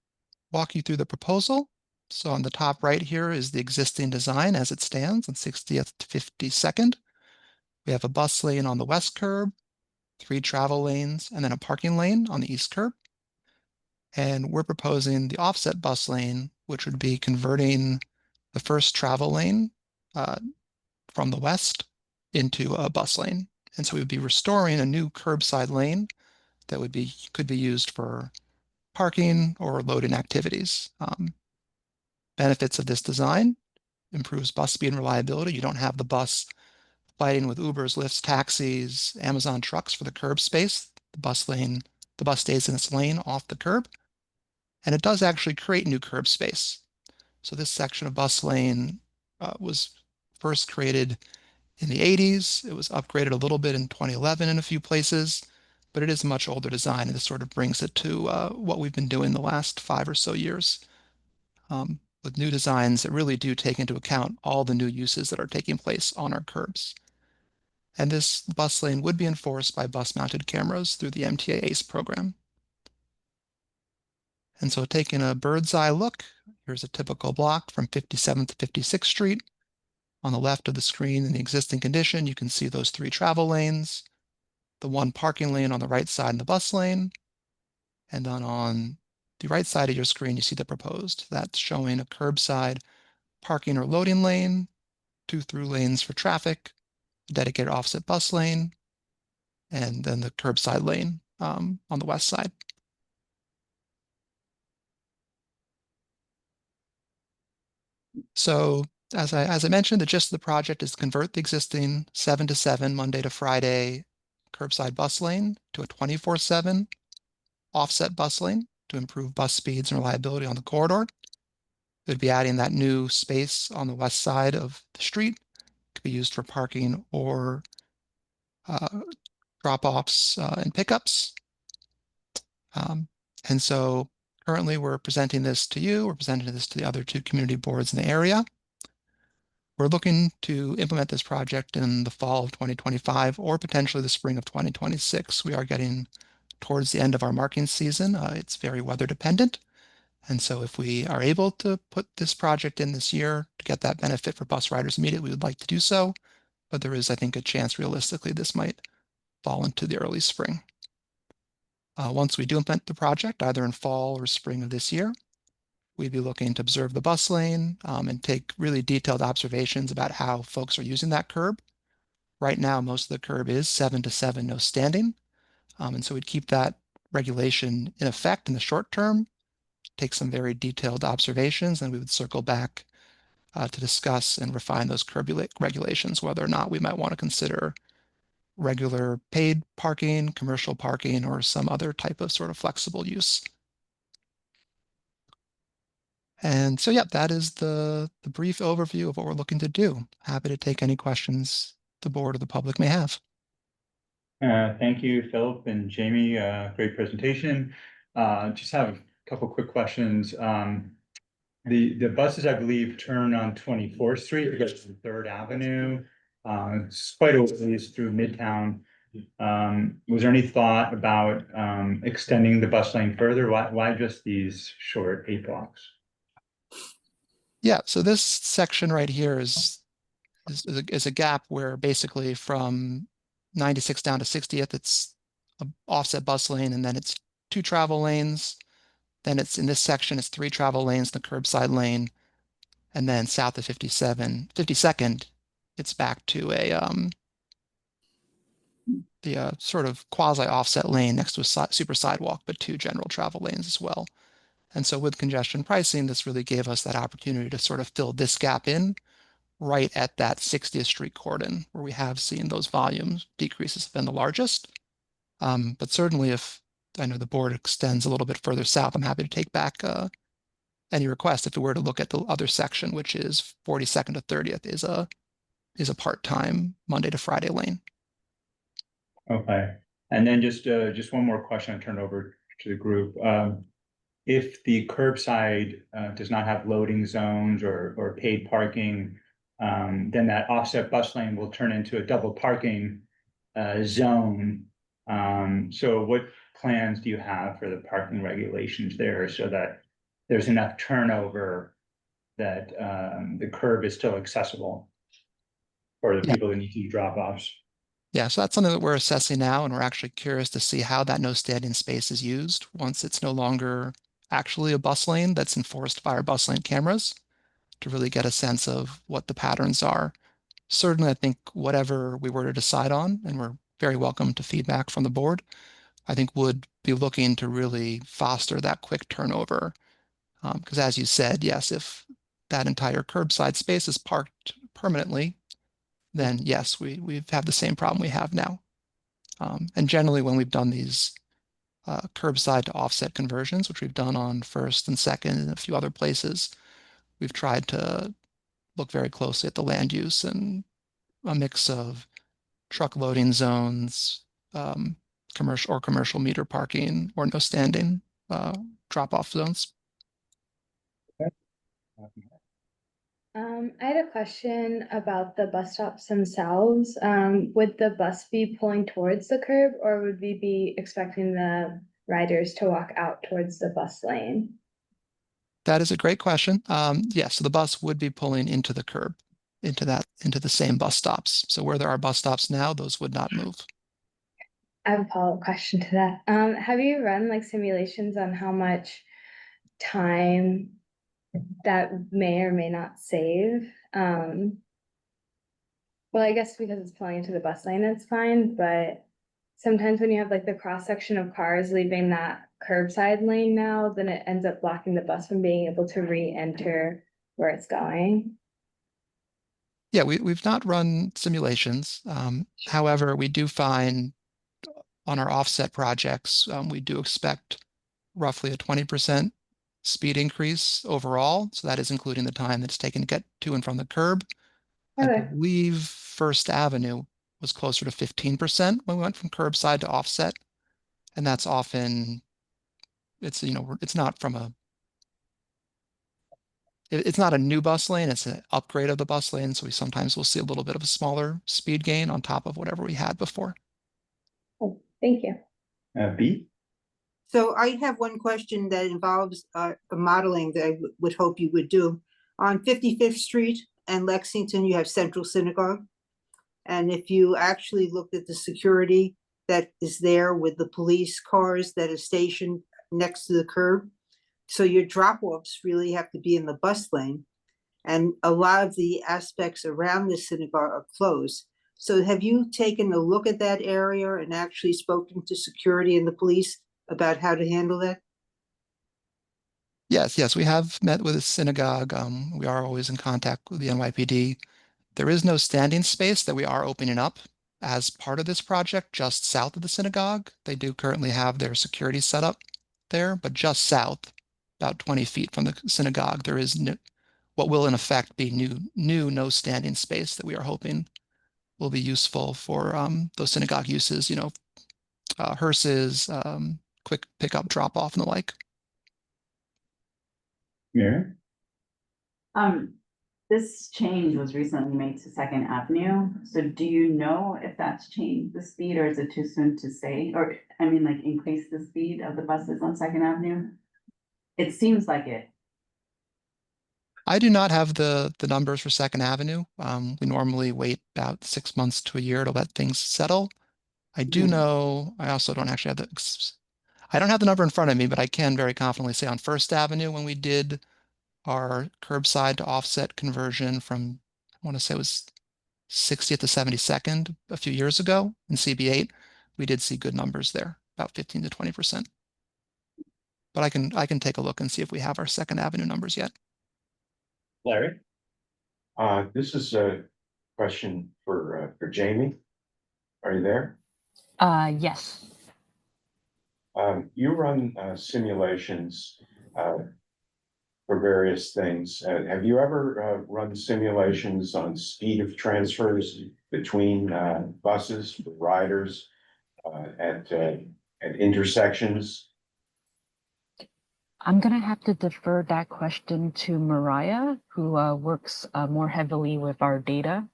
walk you through the proposal. So on the top right here is the existing design as it stands on 60th to 52nd. We have a bus lane on the west curb, 3 travel lanes, and then a parking lane on the east curb. And we're proposing the offset bus lane, which would be converting the first travel lane from the west into a bus lane. And so we would be restoring a new curbside lane that could be used for parking or loading activities. Benefits of this design: improves bus speed and reliability. You don't have the bus fighting with Ubers, Lyfts, taxis, Amazon trucks for the curb space. The bus stays in its lane off the curb. And it does actually create new curb space. So this section of bus lane was first created in the 80s. It was upgraded a little bit in 2011 in a few places, but it is a much older design, and this sort of brings it to what we've been doing the last 5 or so years. With new designs that really do take into account all the new uses that are taking place on our curbs. And this bus lane would be enforced by bus-mounted cameras through the MTA ACE program. And so taking a bird's eye look, here's a typical block from 57th to 56th Street. On the left of the screen in the existing condition, you can see those 3 travel lanes, the 1 parking lane on the right side in the bus lane, and then on the right side of your screen, you see the proposed. That's showing a curbside parking or loading lane, 2 through lanes for traffic, a dedicated offset bus lane, and then the curbside lane on the west side. So as I mentioned, the gist of the project is to convert the existing 7 to 7 Monday to Friday curbside bus lane to a 24/7 offset bus lane to improve bus speeds and reliability on the corridor. It would be adding that new space on the west side of the street. It could be used for parking or drop-offs and pickups. And so currently we're presenting this to you. We're presenting this to the other 2 community boards in the area. We're looking to implement this project in the fall of 2025 or potentially the spring of 2026. We are getting towards the end of our marking season. It's very weather dependent. And so if we are able to put this project in this year to get that benefit for bus riders immediately, we would like to do so. But there is, I think, a chance realistically this might fall into the early spring. Once we do implement the project, either in fall or spring of this year, we'd be looking to observe the bus lane and take really detailed observations about how folks are using that curb. Right now, most of the curb is 7 to 7, no standing. And so we'd keep that regulation in effect in the short term, take some very detailed observations, and we would circle back to discuss and refine those curb regulations, whether or not we might want to consider regular paid parking, commercial parking, or some other type of sort of flexible use. And so, yeah, that is the brief overview of what we're looking to do. Happy to take any questions the board or the public may have. Thank you, Philip and Jamie. Great presentation. Just have a couple quick questions. The buses, I believe, turn on 24th Street to go to 3rd Avenue. It's quite a ways through Midtown. Was there any thought about extending the bus lane further? Why just these short 8 blocks? Yeah, so this section right here is a gap where basically from 96 down to 60th, it's an offset bus lane, and then it's 2 travel lanes. Then it's in this section, it's 3 travel lanes, the curbside lane, and then south of 52nd, it's back to a the sort of quasi offset lane next to a super sidewalk, but 2 general travel lanes as well. And so with congestion pricing, this really gave us that opportunity to sort of fill this gap in right at that 60th Street cordon, where we have seen those volumes decreases have been the largest. But certainly if I know the board extends a little bit further south, I'm happy to take back any request if we were to look at the other section, which is 42nd to 30th is a part-time Monday to Friday lane. Okay, and then just one more question. I turn over to the group. If the curbside does not have loading zones or paid parking, then that offset bus lane will turn into a double parking zone. So what plans do you have for the parking regulations there so that there's enough turnover that the curb is still accessible for the people that need to do drop-offs? Yeah, so that's something that we're assessing now, and we're actually curious to see how that no standing space is used once it's no longer actually a bus lane that's enforced by our bus lane cameras, to really get a sense of what the patterns are. Certainly, I think whatever we were to decide on, and we're very welcome to feedback from the board, I think would be looking to really foster that quick turnover. Because as you said, yes, if that entire curbside space is parked permanently, then yes, we've had the same problem we have now. And generally when we've done these curbside to offset conversions, which we've done on 1st and 2nd and a few other places, we've tried to look very closely at the land use and a mix of truck loading zones, commercial meter parking, or no standing drop-off zones. I had a question about the bus stops themselves. Would the bus be pulling towards the curb, or would we be expecting the riders to walk out towards the bus lane? That is a great question. Yes, so the bus would be pulling into the curb, into the same bus stops. So where there are bus stops now, those would not move. I have a follow-up question to that. Have you run like simulations on how much time that may or may not save? Well, I guess because it's pulling into the bus lane, it's fine, but sometimes when you have like the cross section of cars leaving that curbside lane now, then it ends up blocking the bus from being able to re-enter where it's going. Yeah, we've not run simulations. However, we do find on our offset projects, we do expect roughly a 20% speed increase overall. So that is including the time that's taken to get to and from the curb. Okay. I believe 1st Avenue was closer to 15% when we went from curbside to offset. And that's often, it's not from it's not a new bus lane, it's an upgrade of the bus lane. So we sometimes will see a little bit of a smaller speed gain on top of whatever we had before. Oh, thank you. B? So I have one question that involves a modeling that I would hope you would do. On 55th Street and Lexington, you have Central Synagogue. And if you actually looked at the security that is there with the police cars that are stationed next to the curb, so your drop-offs really have to be in the bus lane. And a lot of the aspects around the synagogue are closed. So have you taken a look at that area and actually spoken to security and the police about how to handle that? Yes, we have met with the synagogue. We are always in contact with the NYPD. There is no standing space that we are opening up as part of this project just south of the synagogue. They do currently have their security set up there, but just south, about 20 feet from the synagogue, there is what will in effect be new no standing space that we are hoping will be useful for those synagogue uses, hearses, quick pickup, drop off, and the like. Mary? This change was recently made to Second Avenue, so do you know if that's changed the speed, or is it too soon to say? Or, I mean, like, increase the speed of the buses on Second Avenue? It seems like it. I do not have the numbers for Second Avenue. We normally wait about 6 months to a year to let things settle. I do know, I also don't actually have I don't have the number in front of me, but I can very confidently say on First Avenue, when we did our curbside to offset conversion from, I want to say it was 60th to 72nd a few years ago in CB8, we did see good numbers there, about 15 to 20%. But I can take a look and see if we have our Second Avenue numbers yet. Larry? This is a question for Jamie. Are you there? Yes. You run simulations for various things. Have you ever run simulations on speed of transfers between buses for riders at intersections? I'm gonna have to defer that question to Mariah, who works more heavily with our data.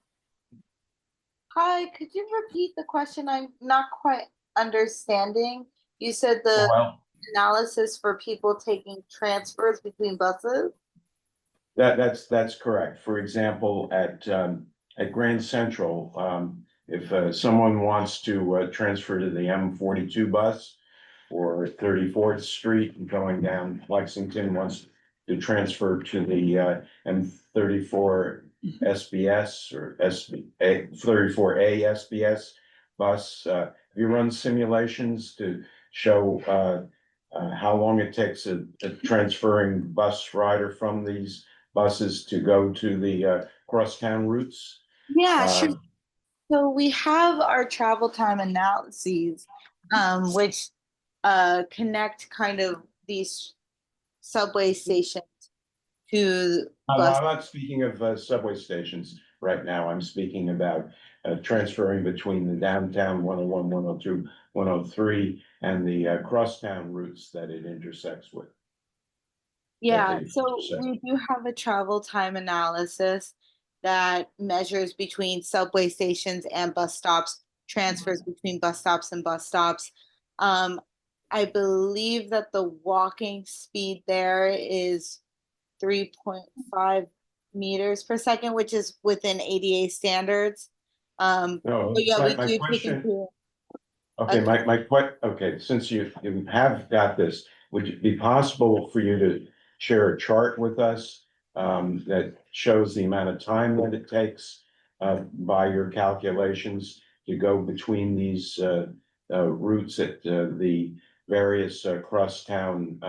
Hi, could you repeat the question? I'm not quite understanding. You said the analysis for people taking transfers between buses? That's correct. For example, at Grand Central, if someone wants to transfer to the M42 bus or 34th Street going down Lexington, wants to transfer to the M34 SBS or 34A SBS bus, you run simulations to show how long it takes a transferring bus rider from these buses to go to the crosstown routes? Yeah, sure. So we have our travel time analyses, which connect kind of these subway stations to I'm bus. not speaking of subway stations right now. I'm speaking about transferring between the downtown 101, 102, 103 and the crosstown routes that it intersects with. Yeah, so we do have a travel time analysis that measures between subway stations and bus stops, transfers between bus stops and bus stops. I believe that the walking speed there is 3.5 meters per second, which is within ADA standards. No, but yeah, my we do take question- into. Okay, since you have got this, would it be possible for you to share a chart with us that shows the amount of time that it takes by your calculations to go between these routes at the various crosstown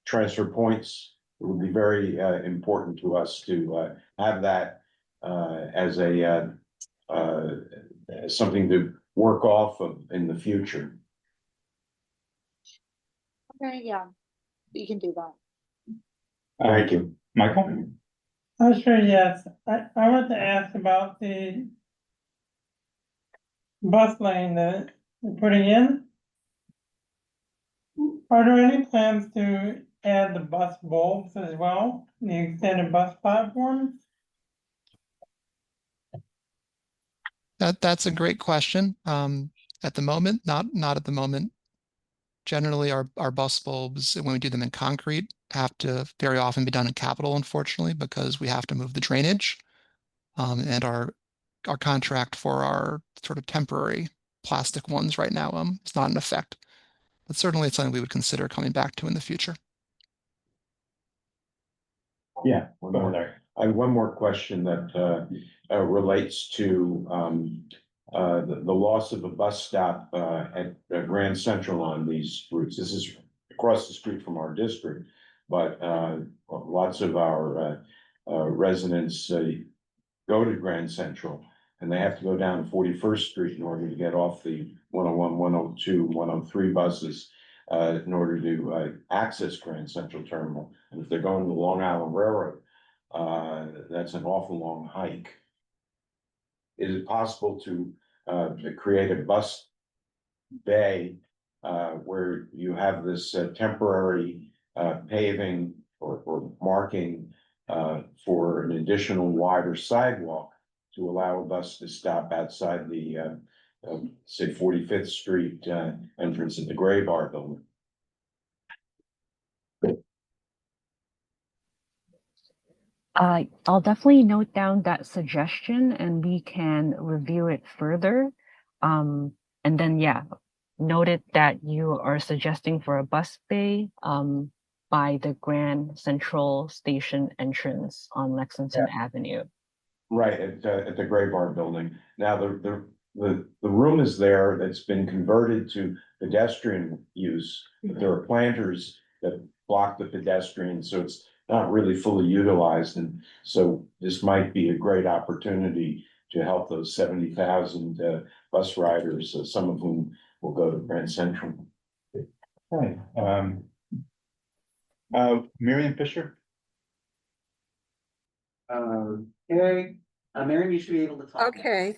transfer points? It would be very important to us to have that as a something to work off of in the future. Okay, yeah, we can do that. Thank you. Michael? Oh, sure, yes. I want to ask about the bus lane that you're putting in. Are there any plans to add the bus bulbs as well, the extended bus platform? That's a great question. At the moment, not at the moment. Generally, our bus bulbs, when we do them in concrete, have to very often be done in capital, unfortunately, because we have to move the drainage. And our contract for our sort of temporary plastic ones right now is not in effect. But certainly it's something we would consider coming back to in the future. Yeah, we're going there. I have one more question that relates to the loss of a bus stop at Grand Central on these routes. This is across the street from our district, but lots of our residents go to Grand Central, and they have to go down 41st Street in order to get off the 101, 102, 103 buses in order to access Grand Central Terminal. And if they're going to the Long Island Railroad, that's an awful long hike. Is it possible to create a bus bay where you have this temporary paving or marking for an additional wider sidewalk to allow a bus to stop outside the say 45th Street entrance at the Gray Bar building? I'll definitely note down that suggestion and we can review it further. And then, yeah, noted that you are suggesting for a bus bay by the Grand Central Station entrance on Lexington Avenue. Right, at the Gray Bar building. Now, the room is there that's been converted to pedestrian use, but there are planters that block the pedestrians, so it's not really fully utilized. And so this might be a great opportunity to help those 70,000 bus riders, some of whom will go to Grand Central. Right. Miriam Fisher? Okay, Miriam, you should be able to talk. Okay.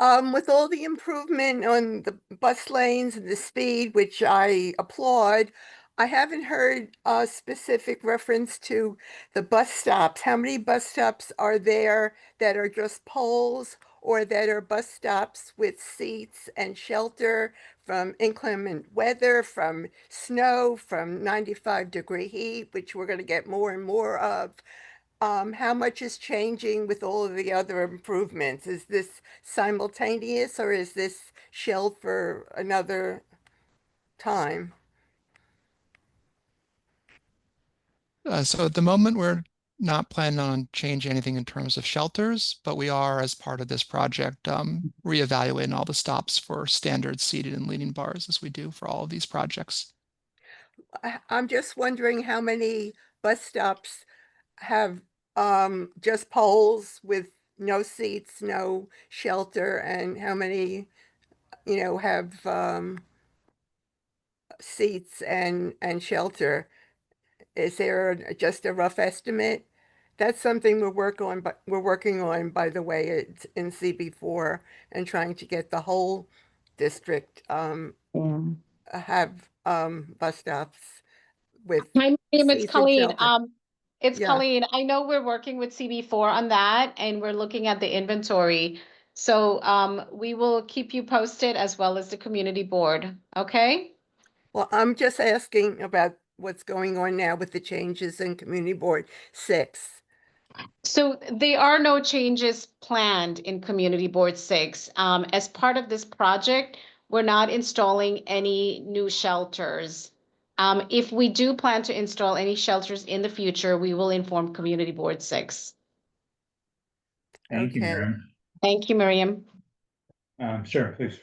With all the improvement on the bus lanes and the speed, which I applaud, I haven't heard a specific reference to the bus stops. How many bus stops are there that are just poles or that are bus stops with seats and shelter from inclement weather, from snow, from 95-degree heat, which we're going to get more and more of? How much is changing with all of the other improvements? Is this simultaneous or is this shelved for another time? So at the moment, we're not planning on changing anything in terms of shelters, but we are, as part of this project, reevaluating all the stops for standard seated and leaning bars, as we do for all of these projects. I'm just wondering how many bus stops have just poles with no seats, no shelter, and how many, have seats and shelter. Is there just a rough estimate? That's something we're working on, by the way, it's in CB4 and trying to get the whole district have bus stops with Hi, Miriam, it's seats and Colleen. shelter. It's Yeah. Colleen. I know we're working with CB4 on that and we're looking at the inventory. So we will keep you posted as well as the community board, okay? Well, I'm just asking about what's going on now with the changes in Community Board 6. So there are no changes planned in Community Board 6. As part of this project, we're not installing any new shelters. If we do plan to install any shelters in the future, we will inform Community Board 6. Thank you, Okay. Miriam. Thank you, Miriam. Sure, please.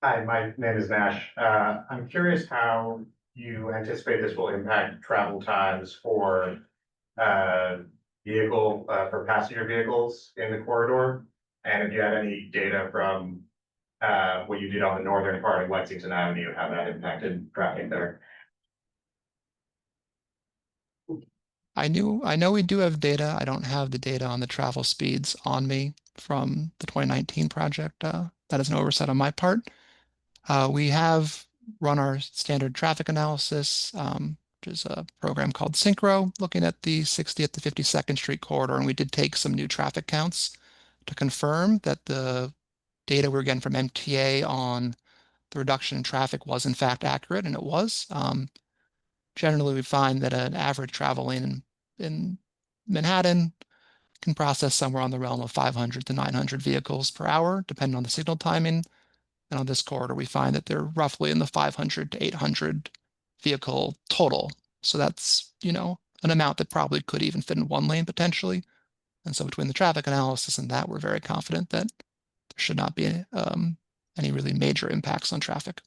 Hi, my name is Nash. I'm curious how you anticipate this will impact travel times for for passenger vehicles in the corridor. And if you had any data from what you did on the northern part of Lexington Avenue, how that impacted traffic there. I know we do have data. I don't have the data on the travel speeds on me from the 2019 project. That is an oversight on my part. We have run our standard traffic analysis, which is a program called Synchro, looking at the 60th to 52nd Street corridor, and we did take some new traffic counts to confirm that the data we were getting from MTA on the reduction in traffic was in fact accurate, and it was. Generally, we find that an average travel lane in Manhattan can process somewhere on the realm of 500 to 900 vehicles per hour, depending on the signal timing. And on this corridor, we find that they're roughly in the 500 to 800 vehicle total. So that's, an amount that probably could even fit in one lane potentially. And so between the traffic analysis and that, we're very confident that there should not be any really major impacts on traffic.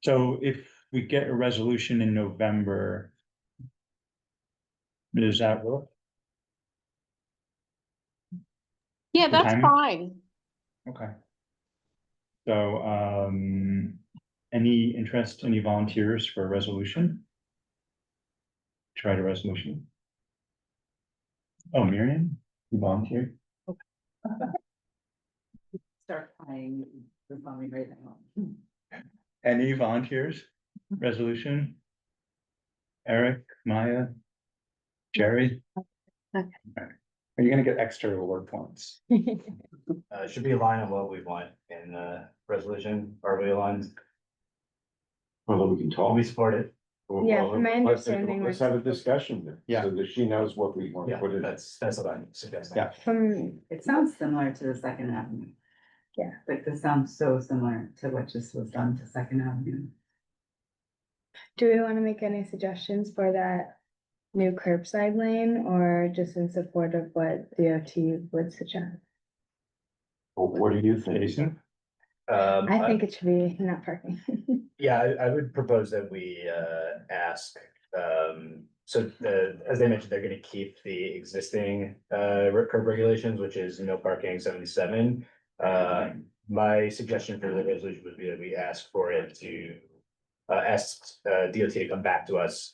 So if we get a resolution in November, does that work? Yeah, The that's timing? fine. Okay. So, any interest, any volunteers for a resolution? To write a resolution? Oh, Miriam, you volunteered? Start playing the song right now. Any volunteers? Resolution? Eric, Maya, Jerry? Okay. Are you gonna get extra reward points? Should be aligned on what we want in the resolution, are we aligned? Well, we can talk. We support it. Yeah, from my understanding, Let's have a discussion then. Yeah. So that she knows what we want to Yeah, put in. that's what I'm suggesting. Yeah. From, It sounds similar to the Second Avenue. Yeah. Like this sounds so similar to what just was done to Second Avenue. do we want to make any suggestions for that new curbside lane or just in support of what DOT would suggest? What do you think? Jason? I think it should be not parking. Yeah, I would propose that we ask, so as they mentioned, they're gonna keep the existing curb regulations, which is no parking 77. My suggestion for the resolution would be that we ask for it to ask DOT to come back to us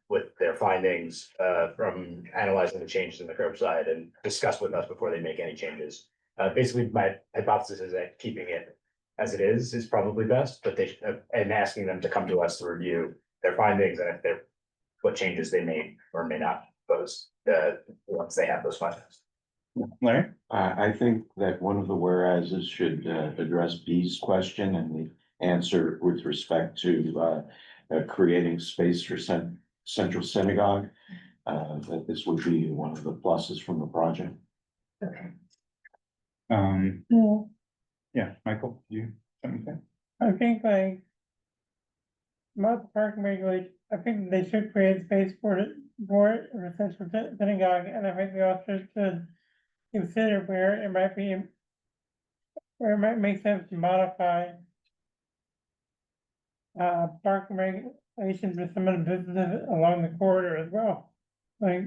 with their findings from analyzing the changes in the curbside and discuss with us before they make any changes. Basically, my hypothesis is that keeping it as it is probably best, but they, and asking them to come to us to review their findings and if they're, what changes they may or may not propose, once they have those findings. Larry? I think that one of the whereases should address B's question and the answer with respect to creating space for Central Synagogue. That this would be one of the pluses from the project. Okay. Yeah, Michael, you, something? I think like. About parking regulation, I think they should create space for it, for Central Synagogue, and I think the officers should consider where it might be. Where it might make sense to modify. Parking regulations with some of the businesses along the corridor as well, like.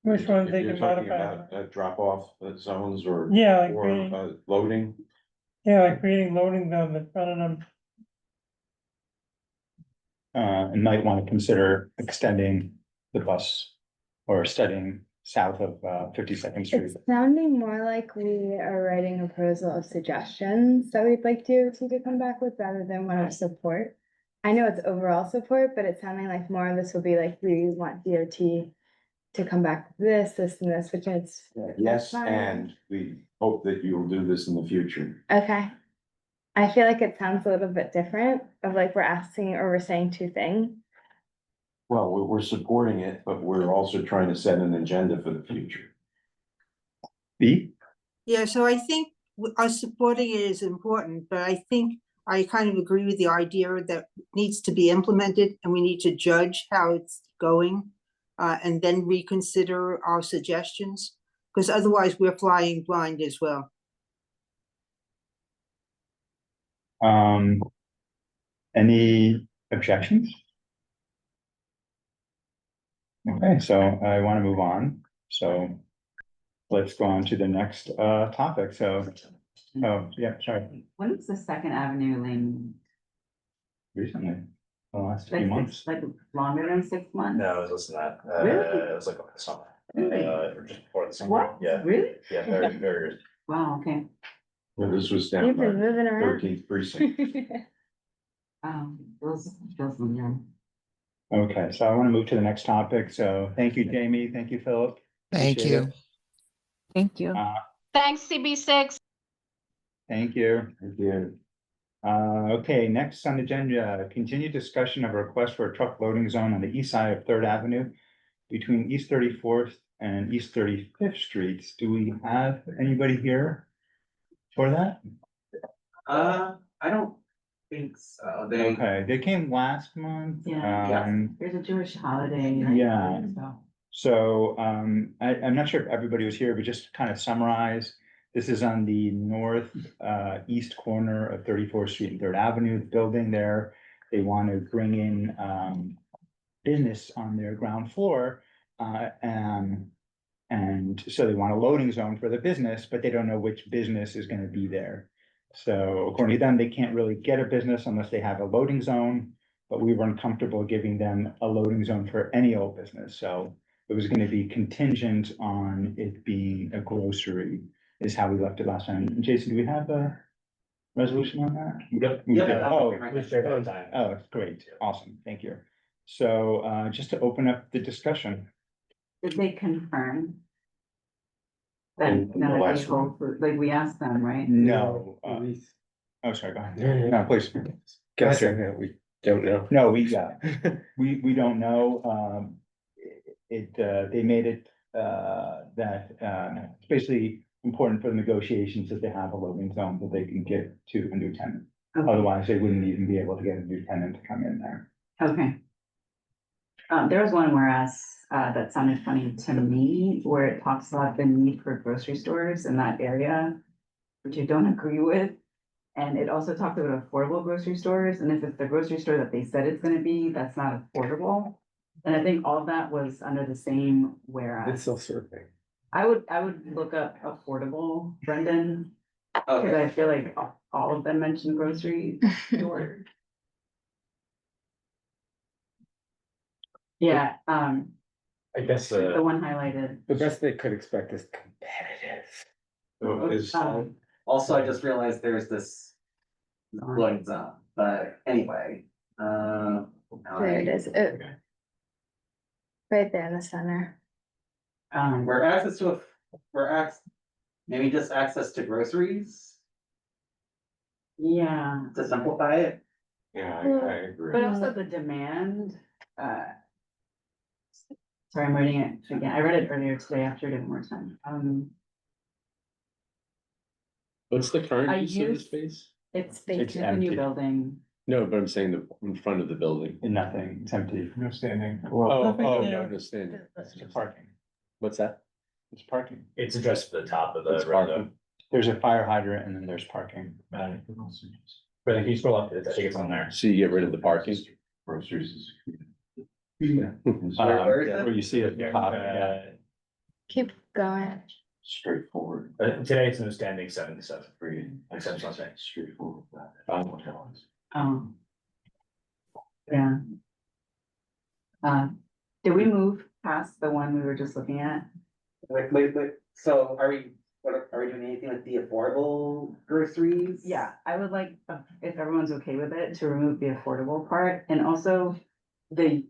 Which ones If they you're can talking modify, about drop off zones or. Yeah, like Or creating- loading. yeah, like creating loading zones in front of them. And might want to consider extending the bus or studying south of 52nd Street. It's sounding more like we are writing a proposal of suggestions that we'd like DOT to come back with rather than one of support. I know it's overall support, but it's sounding like more of this will be like, we want DOT to come back with this, and this, which is. Yes, fine. and we hope that you will do this in the future. Okay. I feel like it sounds a little bit different of like we're asking or we're saying two things. Well, we're supporting it, but we're also trying to set an agenda for the future. B? Yeah, so I think us supporting it is important, but I think I kind of agree with the idea that needs to be implemented and we need to judge how it's going. And then reconsider our suggestions, because otherwise we're flying blind as well. Any objections? Okay, so I want to move on, so let's go on to the next topic, so, oh, yeah, sorry, When was the Second Avenue lane? recently, the last few Like months. six, like longer than 6 months? No, it was less than that. Really? It was like over the summer. Really? Or just before the summer. What? Yeah, Really? yeah, very. Wow, okay. Well, this was down You've by been moving around. 13th precinct. Those young. Okay, so I want to move to the next topic, so thank you, Jamie, thank you, Philip. Thank Appreciate you. it. Thank you. Thanks, CB6. Thank you. Thank you. Okay, next on the agenda, continued discussion of a request for a truck loading zone on the east side of Third Avenue between East 34th and East 35th Streets. Do we have anybody here for that? I don't think so. They, Okay, they came last month. Yeah. There's a Jewish holiday. Yeah. So. So, I'm not sure if everybody was here, but just to kind of summarize, this is on the north, east corner of 34th Street and Third Avenue, the building there. They want to bring in, business on their ground floor, and so they want a loading zone for the business, but they don't know which business is gonna be there. So according to them, they can't really get a business unless they have a loading zone, but we were uncomfortable giving them a loading zone for any old business, so it was gonna be contingent on it being a grocery, is how we left it last time. And Jason, do we have a resolution on that? Yep. We do. Yeah. Oh, Oh, it's great, awesome, thank you. So, just to open up the discussion. Did they confirm? In That the none of last they hold, like, we asked them, right? No. Oh, sorry, go ahead. No, please. Gotcha, we don't know. No, we don't know, they made it, that, it's basically important for the negotiations that they have a loading zone that they can get to a new tenant. Okay. Otherwise, they wouldn't even be able to get a new tenant to come in there. Okay. There was one whereas, that sounded funny to me, where it talks about the need for grocery stores in that area, which I don't agree with. And it also talked about affordable grocery stores, and if it's the grocery store that they said it's gonna be, that's not affordable. And I think all of that was under the same whereas. still survey. I would look up affordable, Brendan, because I feel like all of them mention grocery store. Yeah, I guess, the one highlighted. The best they could expect is competitive. also, I just realized there's this loading zone, but anyway, There it is. Right there in the center. Where access to maybe just access to groceries Yeah, to simplify it. Yeah, I agree. but also the demand, sorry, I'm reading it again. I read it earlier today after doing more time. What's the I current use of the use- space? It's It's a new empty. building. No, but I'm saying in front of the building. Nothing, it's empty. No standing. Oh, Oh, No, no standing. it's parking, What's that? it's parking. It's addressed to the top of the It's road, though. parking. There's a fire hydrant and then there's parking. But if you scroll up, I think it's on there. So you get rid of the parking? Groceries. Where is it? Where you see it, yeah. Keep going. Straightforward. Today it's no standing 7 to 7. Free. Except Sunday. Straightforward. Yeah. Did we move past the one we were just looking at? Wait, so are we doing anything with the affordable groceries? Yeah, I would like, if everyone's okay with it, to remove the affordable part and also a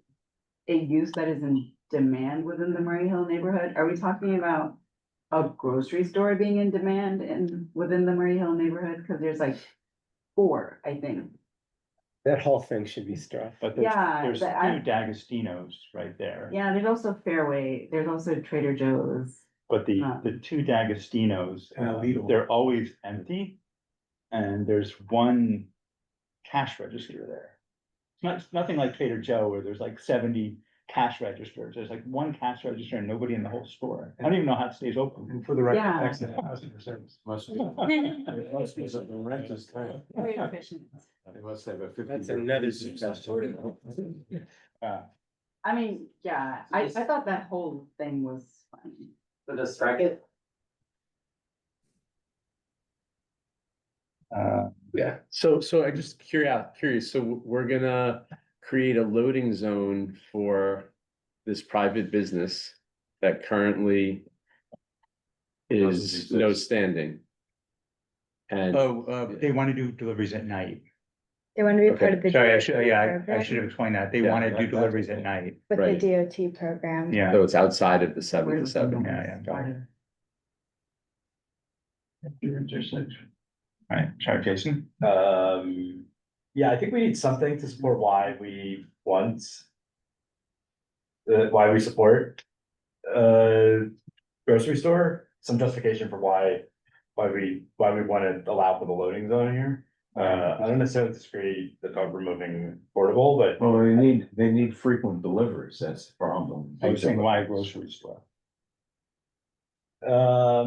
use that is in demand within the Murray Hill neighborhood. Are we talking about a grocery store being in demand within the Murray Hill neighborhood? Cause there's like 4, I think. That whole thing should be struck. But Yeah, there's but two D'Agostino's right there. Yeah, there's also Fairway, there's also Trader Joe's. But the two D'Agostino's, they're always empty. And there's one cash register there. It's nothing like Trader Joe where there's like 70 cash registers. There's like one cash register and nobody in the whole store. I don't even know how it stays open. And for the record, Yeah. exit housing service. Must be. Must be something rent is time. Very efficient. They must have a 50. That's another success story. I mean, yeah, I thought that whole thing was fun. So just strike it? Yeah, so I just curious, so we're gonna create a loading zone for this private business that currently is no standing. And They want to do deliveries at night. They want to be Okay. part of the. Sorry, I DOT should have program explained that. They Yeah, want to do that's deliveries at okay. night. With Right. the DOT program. Yeah. so it's outside of the 7 to 7. Yeah, got it. All right, sorry, Jason. Yeah, I think we need something to support why we want. Why we support. Grocery store, some justification for why we want to allow for the loading zone here. I don't necessarily disagree about removing portable, but Well, they need frequent deliveries, that's the problem. I was saying why a grocery store? yeah,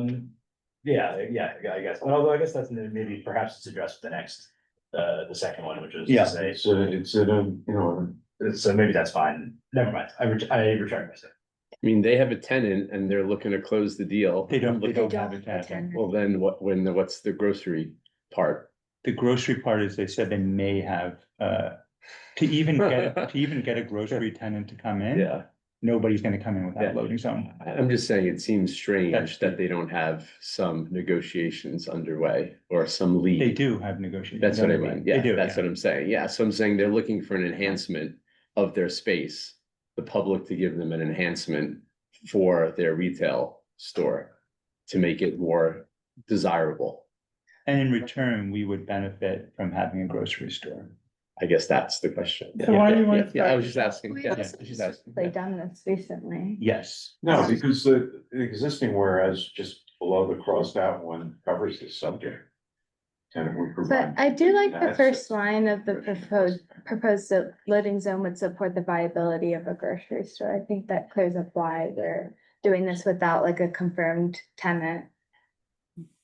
I guess, although I guess that's maybe perhaps it's addressed with the next, the second one, which is Yeah. to say, It's a, you know, so maybe that's fine, never mind, I retract myself. I mean, they have a tenant and they're looking to close the deal. They don't Looking- have a tenant. Well, then what's the grocery part? The grocery part is they said they may have, to even get a grocery tenant to come in. Yeah. Nobody's gonna come in without Yeah. a loading zone. I'm just saying it seems strange That's- that they don't have some negotiations underway or some lead. They do have negotiations. That's what I underway. mean. They Yeah, do, that's yeah. what I'm saying. Yeah, so I'm saying they're looking for an enhancement of their space, the public to give them an enhancement for their retail store to make it more desirable. And in return, we would benefit from having a grocery store. I guess that's the question. So why do you want to Yeah, I was start- just asking. We Yeah, also just asking. They've done this recently. Yes. no, because the existing whereas just below the crossed out one covers this subject. Tenant would But provide. I do like the That's- first line of the proposed loading zone would support the viability of a grocery store. I think that clears up why they're doing this without like a confirmed tenant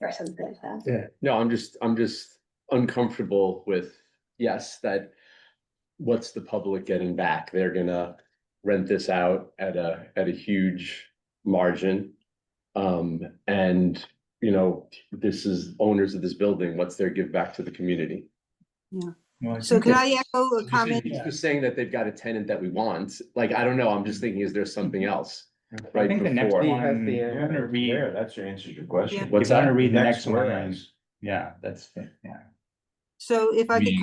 or something like that. Yeah, no, I'm just uncomfortable with, yes, that. What's the public getting back? They're gonna rent this out at a huge margin. And, you know, this is owners of this building, what's their give back to the community? Well, So think can that- I echo a comment? He's just saying that they've got a tenant that we want, like, I don't know, I'm just thinking, is there something else? I Right think the next before. one, the, you're gonna read, Yeah, that's answers your question. Yeah. you're What's gonna that? read the next one. whereas. Yeah, that's, yeah. So if I could,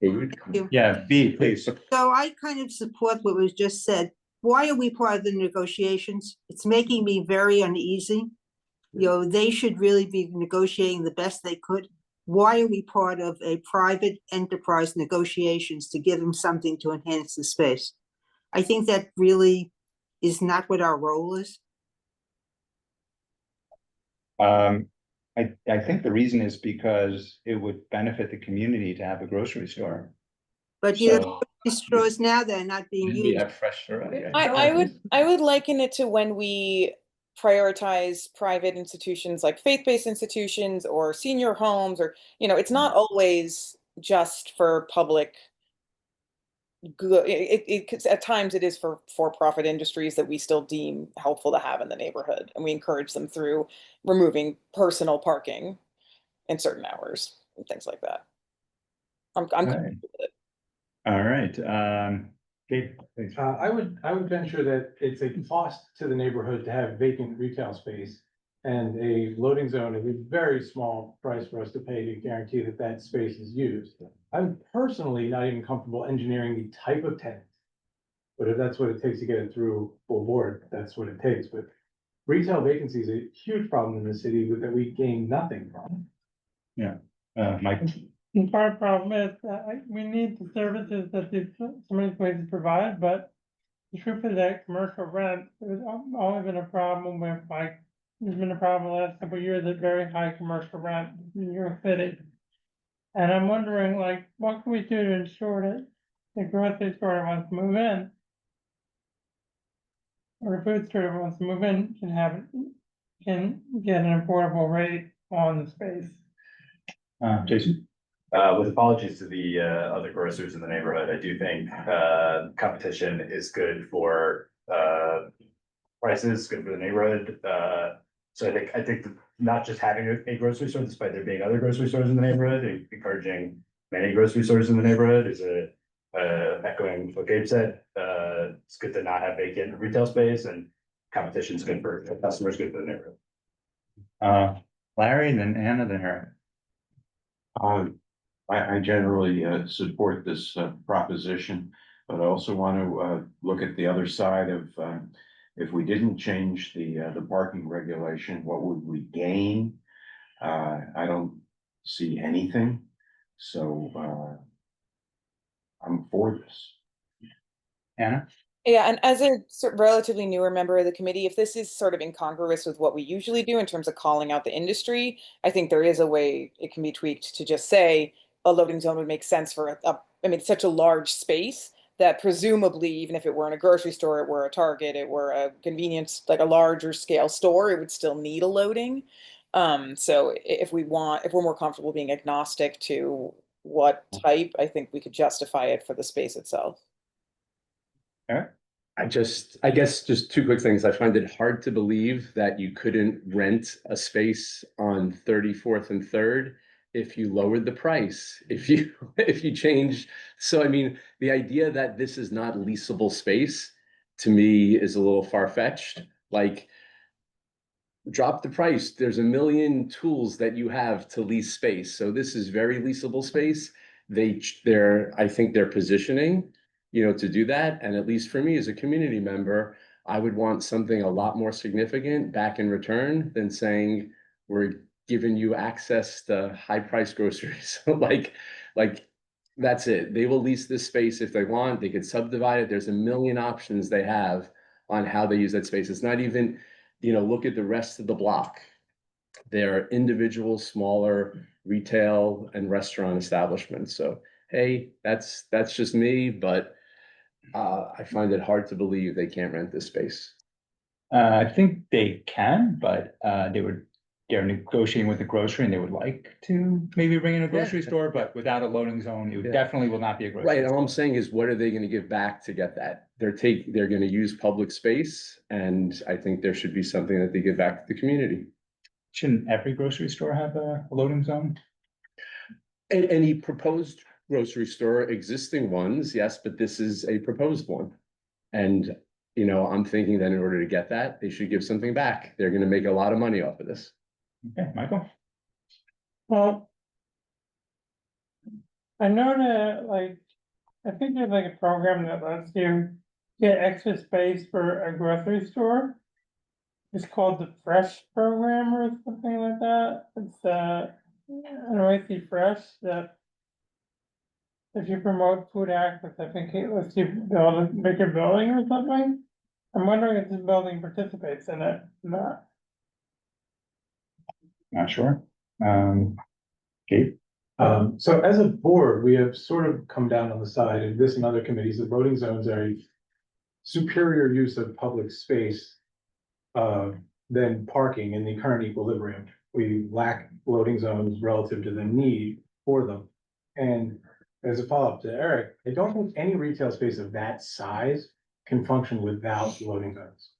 Food? Yeah, B, please. so I kind of support what was just said. Why are we part of the negotiations? It's making me very uneasy. You know, they should really be negotiating the best they could. Why are we part of a private enterprise negotiations to give them something to enhance the space? I think that really is not what our role is. I think the reason is because it would benefit the community to have a grocery store. But you know, So- grocery stores now, they're not being used. Yeah, fresh, yeah. I would liken it to when we prioritize private institutions like faith-based institutions or senior homes, or, you know, it's not always just for public good. At times it is for-profit industries that we still deem helpful to have in the neighborhood, and we encourage them through removing personal parking in certain hours and things like that. I'm comfortable with it. All right, Gabe, please. I would venture that it's a cost to the neighborhood to have vacant retail space. And a loading zone is a very small price for us to pay to guarantee that that space is used. I'm personally not even comfortable engineering the type of tenant. But if that's what it takes to get it through full board, that's what it takes. But retail vacancy is a huge problem in the city that we gain nothing from. Yeah, Mike. And part of the problem is that we need the services that some of these places provide, but the truth is that commercial rent, there's always been a problem with, like, there's been a problem the last couple of years at very high commercial rent in New York City. And I'm wondering, like, what can we do to ensure that the grocery store that wants to move in, or the food store that wants to move in, can get an affordable rate on the space? Jason? With apologies to the other grocers in the neighborhood, I do think competition is good for prices, good for the neighborhood. So I think not just having a grocery store, despite there being other grocery stores in the neighborhood, encouraging many grocery stores in the neighborhood is echoing what Gabe said. It's good to not have vacant retail space, and competition is good for customers, good for the neighborhood. Larry, and then Anna, then Eric. I generally support this proposition, but I also want to look at the other side of if we didn't change the parking regulation, what would we gain? I don't see anything, so I'm for this. Anna? Yeah, and as a relatively newer member of the committee, if this is sort of incongruous with what we usually do in terms of calling out the industry, I think there is a way it can be tweaked to just say, a loading zone would make sense for I mean, it's such a large space that presumably, even if it weren't a grocery store, it were a Target, it were a convenience, like a larger scale store, it would still need a loading. So if we're more comfortable being agnostic to what type, I think we could justify it for the space itself. I guess just two quick things. I find it hard to believe that you couldn't rent a space on 34th and 3rd if you lowered the price, if you change. So I mean, the idea that this is not leasable space to me is a little far-fetched. Like, drop the price. There's a million tools that you have to lease space. So this is very leasable space. I think they're positioning, to do that. And at least for me as a community member, I would want something a lot more significant back in return than saying we're giving you access to high price groceries. Like that's it. They will lease this space if they want. They could subdivide it. There's a million options they have on how they use that space. It's not even, look at the rest of the block. There are individual smaller retail and restaurant establishments. So, hey, that's just me, but I find it hard to believe they can't rent this space. I think they can, but they're negotiating with the grocery and they would like to maybe bring in a grocery store, but without a loading zone, it definitely will not be a grocery. Right, and all I'm saying is, what are they gonna give back to get that? They're gonna use public space, and I think there should be something that they give back to the community. Shouldn't every grocery store have a loading zone? Any proposed grocery store, existing ones, yes, but this is a proposed one. And, I'm thinking that in order to get that, they should give something back. They're gonna make a lot of money off of this. Okay, Michael? Well, I know that, I think there's a program that lets you get extra space for a grocery store. It's called the Fresh Program or something like that. It's NYC Fresh, that if you promote food access, I think it lets you build a bigger building or something. I'm wondering if this building participates in it or not. Not sure. Gabe? So as a board, we have sort of come down on the side, and this and other committees, that loading zones are a superior use of public space than parking in the current equilibrium. We lack loading zones relative to the need for them. And as a follow-up to Eric, I don't think any retail space of that size can function without loading zones.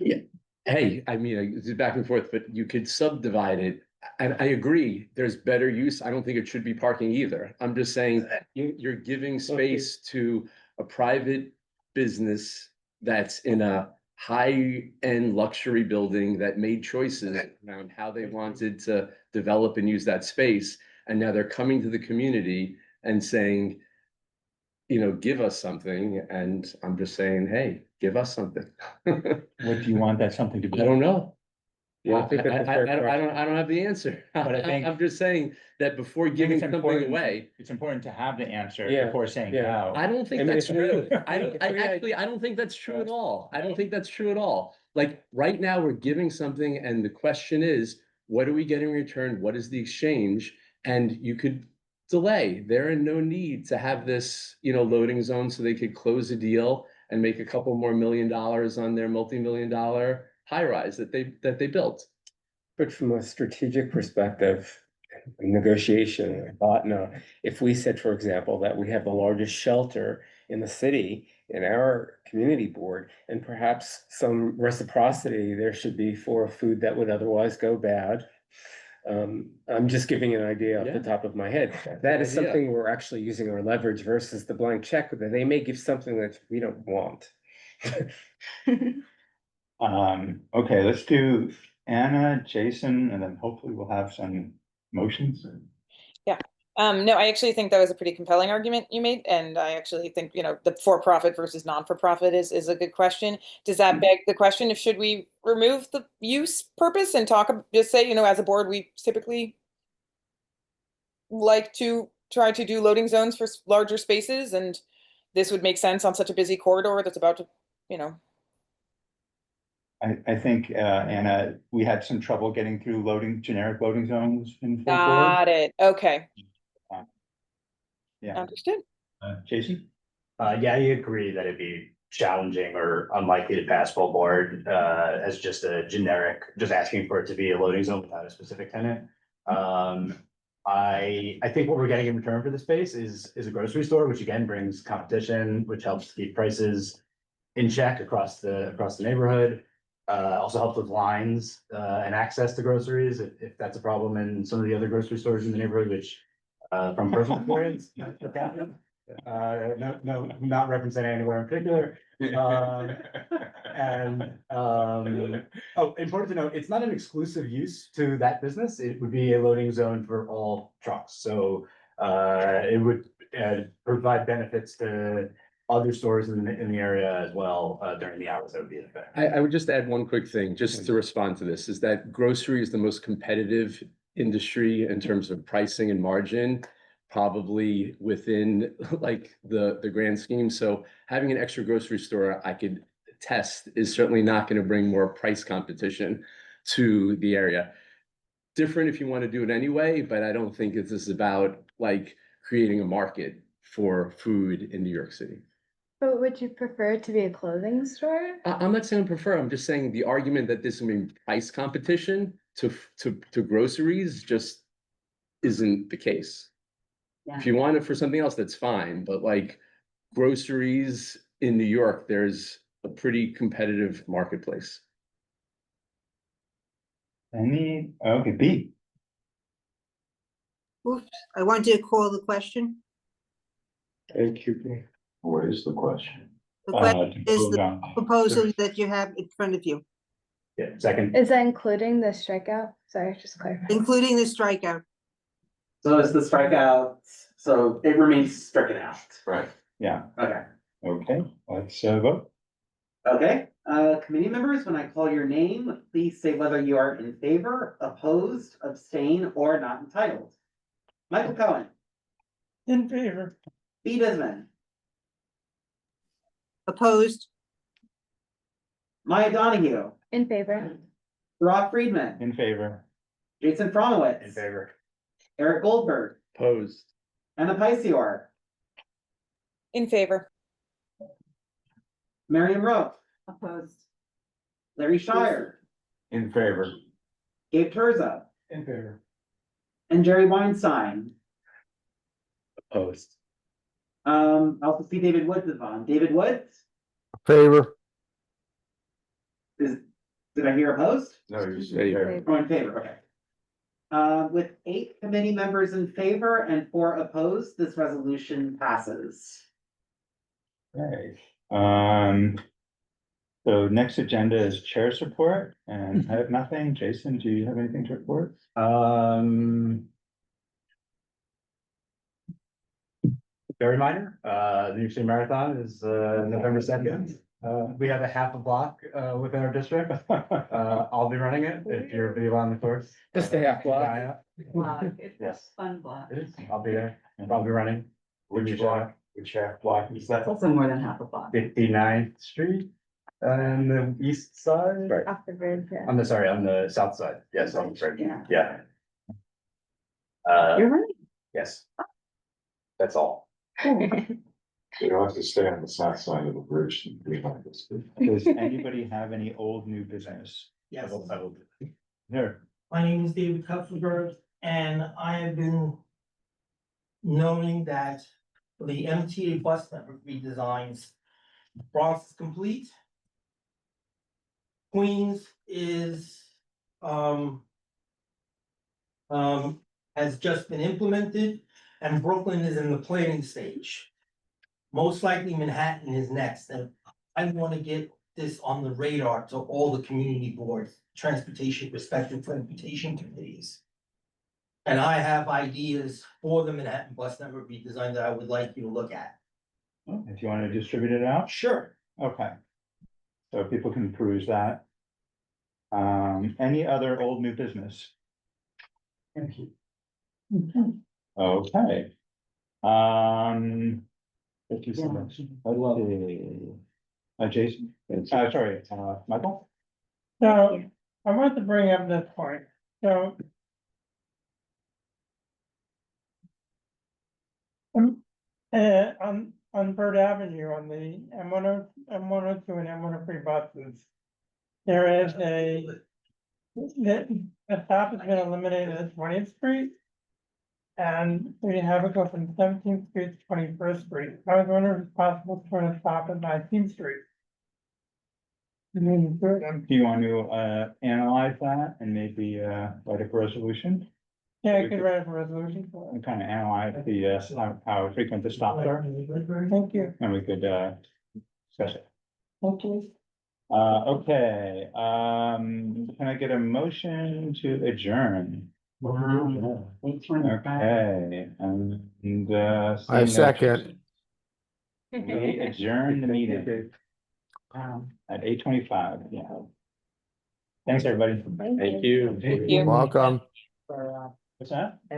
Yeah. Hey, I mean, it's back and forth, but you could subdivide it. And I agree, there's better use. I don't think it should be parking either. I'm just saying you're giving space to a private business that's in a high-end luxury building that made choices around how they wanted to develop and use that space. And now they're coming to the community and saying, give us something. And I'm just saying, hey, give us something. What do you want that something to be? I don't know. Yeah, Well, I think that's a fair question. I don't have the answer. But I think- I'm just saying that before giving something away. It's important to have the answer Yeah, before saying yeah. no. I don't think I mean, that's if we- true. I if we- don't think that's true at all. I don't think that's true at all. Like, right now, we're giving something, and the question is, what are we getting in return? What is the exchange? And you could delay. They're in no need to have this, loading zone so they could close a deal and make a couple more $1 million on their multi-million-dollar high rise that they built. But from a strategic perspective, negotiation, I thought, no, if we said, for example, that we have the largest shelter in the city in our community board, and perhaps some reciprocity there should be for food that would otherwise go bad. I'm just giving an idea off the top of my head. That is idea. something we're actually using our leverage versus the blank check, that they may give something that we don't want. Okay, let's do Anna, Jason, and then hopefully we'll have some motions. No, I actually think that was a pretty compelling argument you made, and I actually think, the for-profit versus non-for-profit is a good question. Does that beg the question, should we remove the use purpose and just say, as a board, we typically like to try to do loading zones for larger spaces, and this would make sense on such a busy corridor that's about to, I think, Anna, we had some trouble getting through generic loading zones in full board. Got it. Okay. Yeah, Understood. Jason? Yeah, I agree that it'd be challenging or unlikely to pass full board, as just a generic, just asking for it to be a loading zone without a specific tenant. I think what we're getting in return for the space is a grocery store, which again brings competition, which helps keep prices in check across the neighborhood. Also helps with lines, and access to groceries if that's a problem in some of the other grocery stores in the neighborhood, which, from personal experience. No, not representing anywhere in particular. Oh, important to note, it's not an exclusive use to that business. It would be a loading zone for all trucks. So, it would, provide benefits to other stores in the area as well, during the hours that would be in effect. I would just add one quick thing, just to respond to this, is that grocery is the most competitive industry in terms of pricing and margin, probably within like the grand scheme. So having an extra grocery store, I could test, is certainly not going to bring more price competition to the area. Different if you want to do it anyway, but I don't think this is about like creating a market for food in New York City. But would you prefer it to be a clothing store? I'm not saying prefer, I'm just saying the argument that this will mean price competition to groceries just isn't the case. If you want it for something else, that's fine, but like groceries in New York, there's a pretty competitive marketplace. Okay, B. Oops, I wanted to call the question. Thank you. What is the question? The question to is move the on. proposal that you have in front of you, Yeah, second. Is that including the strikeout? Sorry, just clarify. including the strikeout. So is the strikeout, so it remains stricken out. Right. Yeah, Okay. okay, let's vote. Okay, committee members, when I call your name, please say whether you are in favor, opposed, abstain, or not entitled. Michael Cohen, In favor. B. Bisman, Opposed, Maya Donahue, In favor. Rob Friedman, In favor. Jason Fromowitz. In favor. Eric Goldberg, Opposed. Anna Paisior, In favor. Miriam Rowe, Opposed. Larry Shire, In favor. Gabe Terza, In favor. and Jerry Weinstein. Opposed. I also see David Woods is on. David Woods, Favor. did I hear opposed? No, you say favor. Oh, in favor, okay. With 8 committee members in favor and 4 opposed, this resolution passes. Okay, so next agenda is chair's report, and I have nothing. Jason, do you have anything to report? Very minor. The New York City Marathon is November 2nd. We have a half a block within our district. I'll be running it if you're on the course. Just a half block. Block. It's a Yes. fun block. It is. I'll be there. I'll be running. Which block is that? It's also more than half a block. 59th Street and the east side. Right. Off the bridge, yeah. On the south side. Yes, on the bridge. Yeah. Yeah. You're running. Yes. That's all. You don't have to stay on the south side of the bridge. Does anybody have any old new business? Yes. There. My name is David Kupferberg, and I have been knowing that the MTA bus network redesigns, Bronx is complete. Queens is, has just been implemented, and Brooklyn is in the planning stage. Most likely Manhattan is next, and I want to get this on the radar to all the community boards, respective transportation committees. And I have ideas for the Manhattan bus network redesign that I would like you to look at. If you want to distribute it out? Sure. Okay. So people can peruse that. Any other old new business? Thank you. Okay. Thank you so much. I love it. Jason, sorry, Michael? So I want to bring up this point, so. On Bird Avenue, on the M102 and M103 buses. There is the stop has been eliminated at 20th Street. And we have it go from 17th Street to 21st Street. I was wondering if it's possible to put a stop at 19th Street. Do you want to analyze that and maybe write a resolution? Yeah, I could write a resolution for And kind of analyze the how frequent the stops are, it. Thank you. and we could discuss it. Thank you. Okay, can I get a motion to adjourn? Okay, and I seeing no- second. We adjourn the meeting at 8:25. Yeah. Thanks, everybody. Thank you. Thank you. Welcome. What's that?